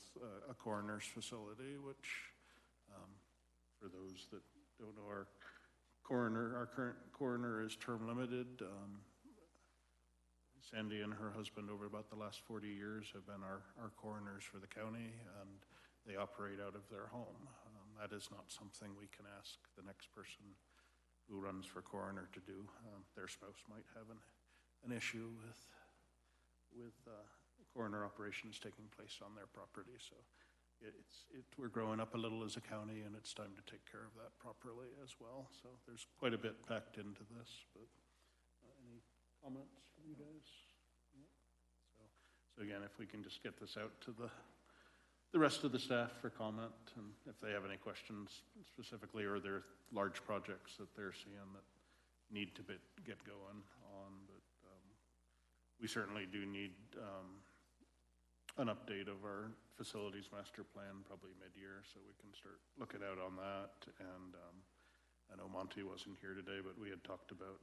a coroner's facility, which for those that don't know, our current coroner is term limited. Sandy and her husband over about the last 40 years have been our coroners for the county, and they operate out of their home. That is not something we can ask the next person who runs for coroner to do. Their spouse might have an issue with coroner operations taking place on their property. So we're growing up a little as a county, and it's time to take care of that properly as well. So there's quite a bit packed into this, but any comments from you guys? So again, if we can just get this out to the rest of the staff for comment, and if they have any questions specifically, or there are large projects that they're seeing that need to get going on. But we certainly do need an update of our facilities master plan, probably mid-year, so we can start looking out on that. And I know Monty wasn't here today, but we had talked about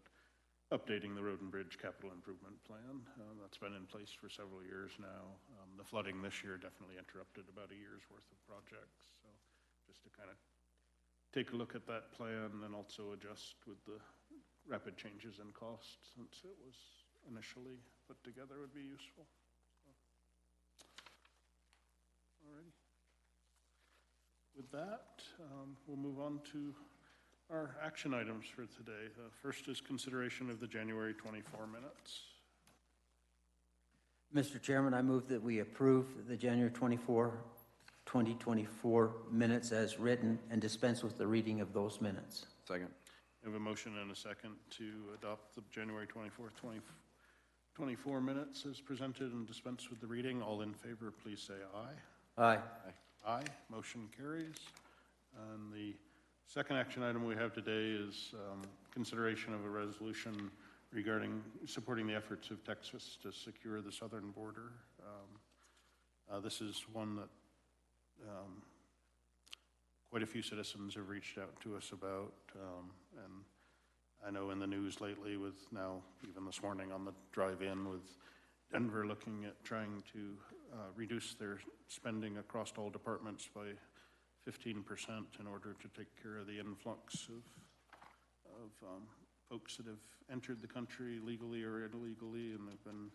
updating the road and bridge capital improvement plan. That's been in place for several years now. The flooding this year definitely interrupted about a year's worth of projects. So just to kind of take a look at that plan and also adjust with the rapid changes in cost since it was initially put together would be useful. All righty. With that, we'll move on to our action items for today. First is consideration of the January 24 minutes.
Mr. Chairman, I move that we approve the January 24, 2024 minutes as written and dispense with the reading of those minutes.
Second.
We have a motion and a second to adopt the January 24th, 2024 minutes as presented and dispense with the reading. All in favor, please say aye.
Aye.
Aye. Motion carries. And the second action item we have today is consideration of a resolution regarding supporting the efforts of Texas to secure the southern border. This is one that quite a few citizens have reached out to us about, and I know in the news lately with now, even this morning on the drive-in, with Denver looking at trying to reduce their spending across all departments by 15% in order to take care of the influx of folks that have entered the country legally or illegally, and they've been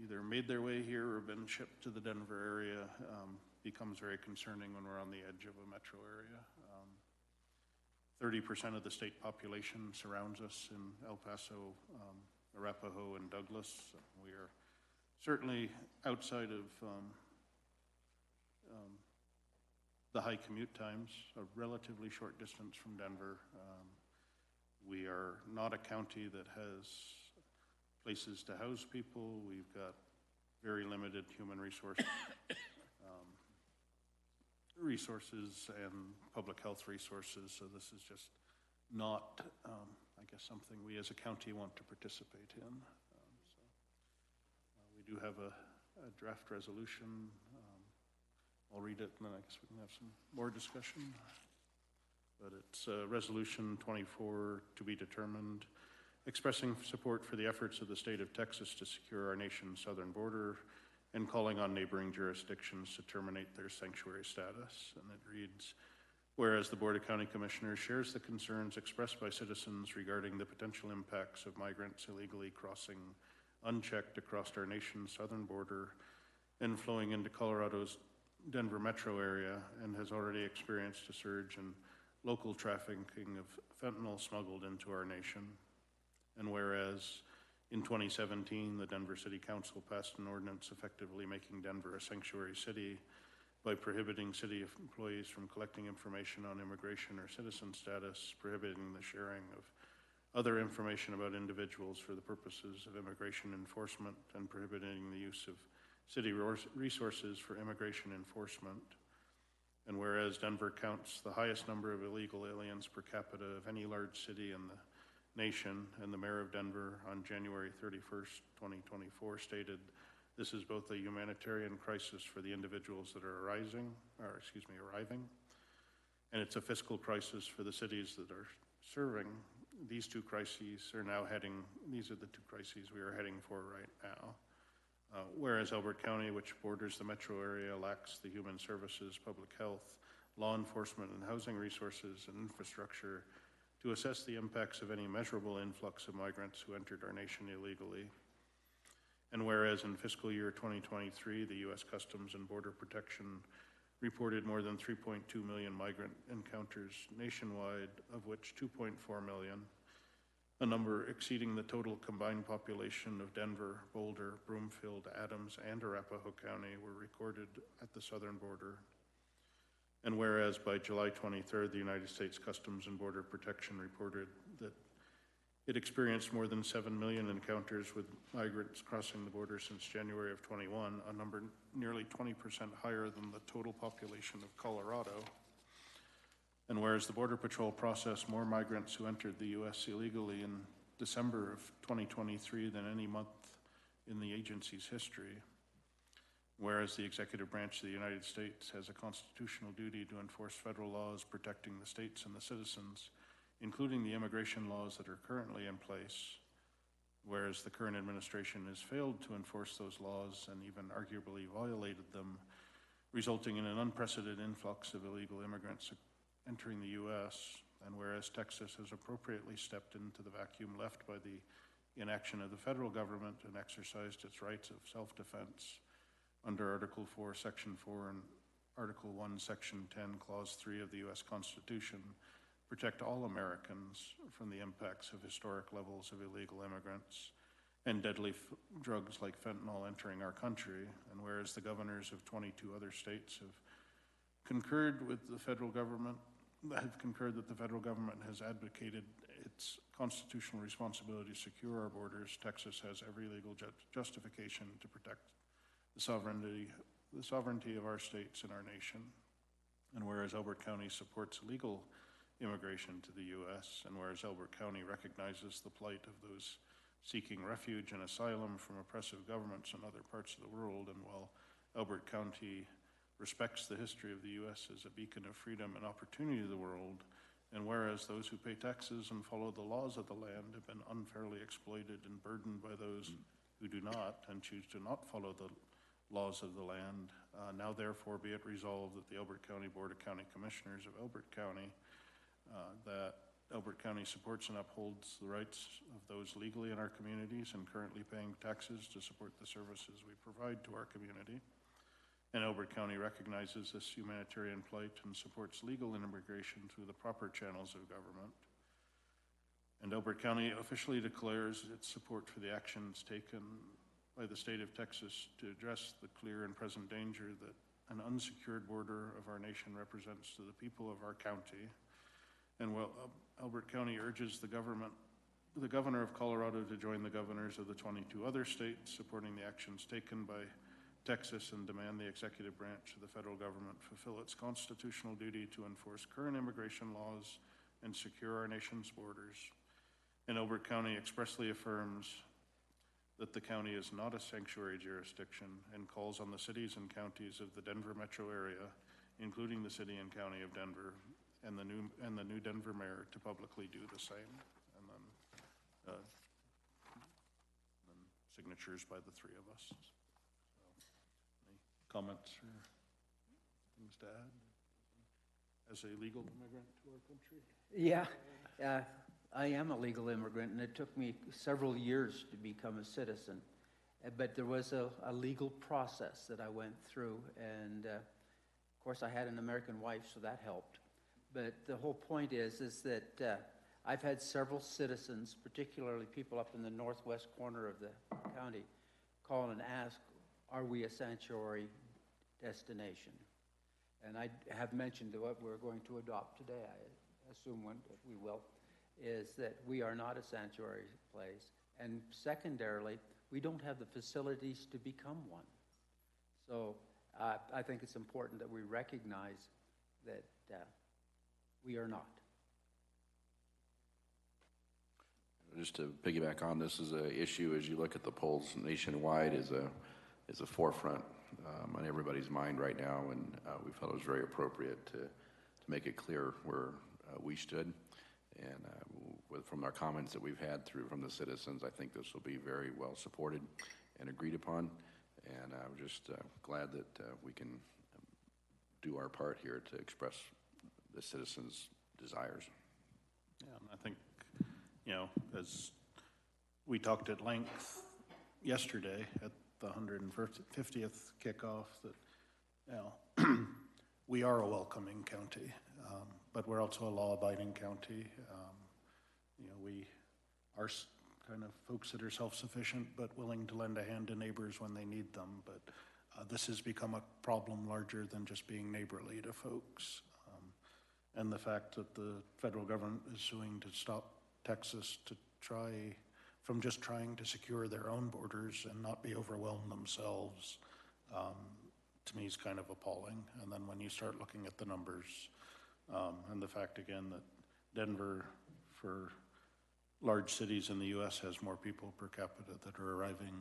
either made their way here or been shipped to the Denver area, becomes very concerning when we're on the edge of a metro area. 30% of the state population surrounds us in El Paso, Arapahoe, and Douglas. We are certainly outside of the high commute times, a relatively short distance from Denver. We are not a county that has places to house people. We've got very limited human resources and public health resources. So this is just not, I guess, something we as a county want to participate in. We do have a draft resolution. I'll read it, and then I guess we can have some more discussion. But it's Resolution 24 to be determined, expressing support for the efforts of the state of Texas to secure our nation's southern border and calling on neighboring jurisdictions to terminate their sanctuary status. And it reads, Whereas the Board of County Commissioners shares the concerns expressed by citizens regarding the potential impacts of migrants illegally crossing unchecked across our nation's southern border and flowing into Colorado's Denver metro area, and has already experienced a surge in local trafficking of fentanyl smuggled into our nation. And whereas in 2017, the Denver City Council passed an ordinance effectively making Denver a sanctuary city by prohibiting city employees from collecting information on immigration or citizen status, prohibiting the sharing of other information about individuals for the purposes of immigration enforcement, and prohibiting the use of city resources for immigration enforcement. And whereas Denver counts the highest number of illegal aliens per capita of any large city in the nation, and the mayor of Denver on January 31st, 2024 stated, "This is both a humanitarian crisis for the individuals that are arriving, and it's a fiscal crisis for the cities that are serving. These are the two crises we are heading for right now." Whereas Elbert County, which borders the metro area, lacks the human services, public health, law enforcement, and housing resources and infrastructure to assess the impacts of any measurable influx of migrants who entered our nation illegally. And whereas in fiscal year 2023, the U.S. Customs and Border Protection reported more than 3.2 million migrant encounters nationwide, of which 2.4 million, a number exceeding the total combined population of Denver, Boulder, Broomfield, Adams, and Arapahoe County, were recorded at the southern border. And whereas by July 23rd, the United States Customs and Border Protection reported that it experienced more than 7 million encounters with migrants crossing the border since January of 21, a number nearly 20% higher than the total population of Colorado. And whereas the Border Patrol processed more migrants who entered the U.S. illegally in December of 2023 than any month in the agency's history. Whereas the executive branch of the United States has a constitutional duty to enforce federal laws protecting the states and the citizens, including the immigration laws that are currently in place. Whereas the current administration has failed to enforce those laws and even arguably violated them, resulting in an unprecedented influx of illegal immigrants entering the U.S., and whereas Texas has appropriately stepped into the vacuum left by the inaction of the federal government and exercised its rights of self-defense under Article 4, Section 4, and Article 1, Section 10, Clause 3 of the U.S. Constitution, protect all Americans from the impacts of historic levels of illegal immigrants and deadly drugs like fentanyl entering our country. And whereas the governors of 22 other states have concurred that the federal government has advocated its constitutional responsibility to secure our borders, Texas has every legal justification to protect the sovereignty of our states and our nation. And whereas Elbert County supports legal immigration to the U.S., and whereas Elbert County recognizes the plight of those seeking refuge and asylum from oppressive governments in other parts of the world, and while Elbert County respects the history of the U.S. as a beacon of freedom and opportunity to the world, and whereas those who pay taxes and follow the laws of the land have been unfairly exploited and burdened by those who do not and choose to not follow the laws of the land, now therefore be it resolved that the Elbert County Board of County Commissioners of Elbert County, that Elbert County supports and upholds the rights of those legally in our communities and currently paying taxes to support the services we provide to our community. And Elbert County recognizes this humanitarian plight and supports legal immigration through the proper channels of government. And Elbert County officially declares its support for the actions taken by the state of Texas to address the clear and present danger that an unsecured border of our nation represents to the people of our county. And while Elbert County urges the governor of Colorado to join the governors of the 22 other states supporting the actions taken by Texas and demand the executive branch of the federal government fulfill its constitutional duty to enforce current immigration laws and secure our nation's borders. And Elbert County expressly affirms that the county is not a sanctuary jurisdiction and calls on the cities and counties of the Denver metro area, including the city and county of Denver, and the new Denver mayor to publicly do the same. And then signatures by the three of us. Comments or things to add? as a legal immigrant to our country?
Yeah, I am a legal immigrant, and it took me several years to become a citizen. But there was a legal process that I went through, and of course I had an American wife, so that helped. But the whole point is that I've had several citizens, particularly people up in the northwest corner of the county, call and ask, are we a sanctuary destination? And I have mentioned what we're going to adopt today, I assume we will, is that we are not a sanctuary place. And secondarily, we don't have the facilities to become one. So I think it's important that we recognize that we are not.
Just to piggyback on this, is an issue as you look at the polls nationwide is a forefront on everybody's mind right now, and we felt it was very appropriate to make it clear where we stood. And from our comments that we've had from the citizens, I think this will be very well supported and agreed upon. And I'm just glad that we can do our part here to express the citizens' desires.
Yeah, and I think, as we talked at length yesterday at the 150th kickoff, that, we are a welcoming county, but we're also a law-abiding county. We are kind of folks that are self-sufficient but willing to lend a hand to neighbors when they need them. But this has become a problem larger than just being neighborly to folks. And the fact that the federal government is suing to stop Texas from just trying to secure their own borders and not be overwhelmed themselves, to me is kind of appalling. And then when you start looking at the numbers, and the fact again that Denver, for large cities in the U.S., has more people per capita that are arriving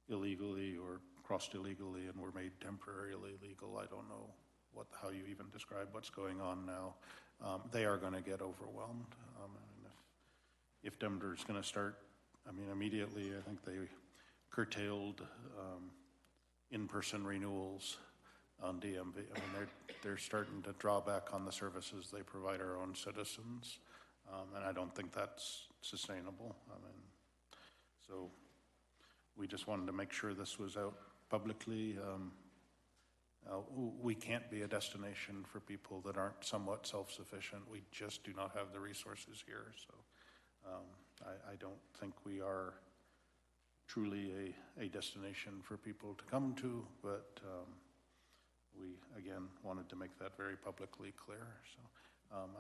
illegally or crossed illegally and were made temporarily legal. I don't know how you even describe what's going on now. They are going to get overwhelmed. And if Denver is going to start, immediately, I think they curtailed in-person renewals on DMV. They're starting to draw back on the services they provide our own citizens. And I don't think that's sustainable. So we just wanted to make sure this was out publicly. We can't be a destination for people that aren't somewhat self-sufficient. We just do not have the resources here. So I don't think we are truly a destination for people to come to, but we, again, wanted to make that very publicly clear. So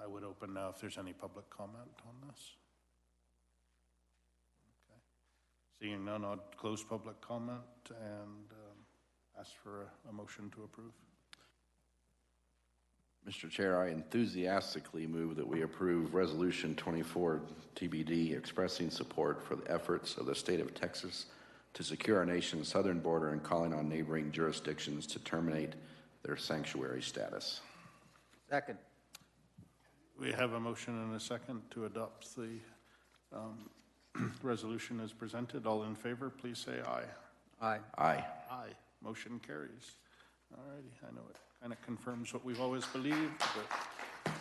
I would open now if there's any public comment on this. Okay. Seeing none, I'll close public comment and ask for a motion to approve.
Mr. Chair, I enthusiastically move that we approve Resolution 24 TBD expressing support for the efforts of the state of Texas to secure our nation's southern border and calling on neighboring jurisdictions to terminate their sanctuary status.
Second.
We have a motion and a second to adopt the resolution as presented. All in favor, please say aye.
Aye.
Aye.
Aye. Motion carries. All righty. I know it kind of confirms what we've always believed, but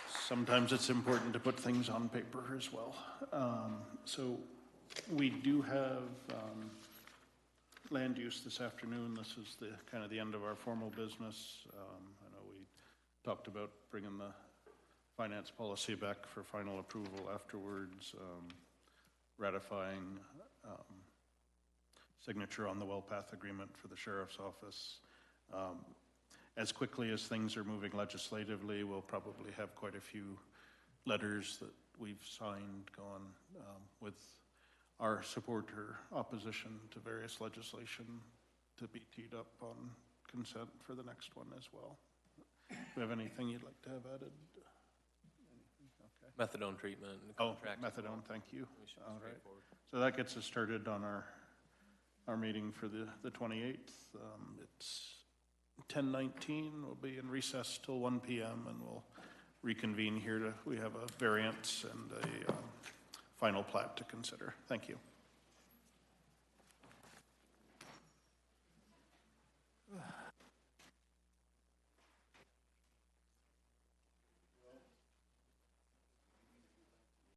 sometimes it's important to put things on paper as well. So we do have land use this afternoon. This is the kind of the end of our formal business. I know we talked about bringing the finance policy back for final approval afterwards, ratifying signature on the WellPath agreement for the Sheriff's Office. As quickly as things are moving legislatively, we'll probably have quite a few letters that we've signed going with our support or opposition to various legislation to be teed up on consent for the next one as well. Do you have anything you'd like to have added? Okay.
Methadone treatment. And
methadone, thank you. All right. So that gets us started on our meeting for the 28th. It's 10:19. We'll be in recess till 1 p.m. and we'll reconvene here we have a variance and a final plat to consider. Thank you.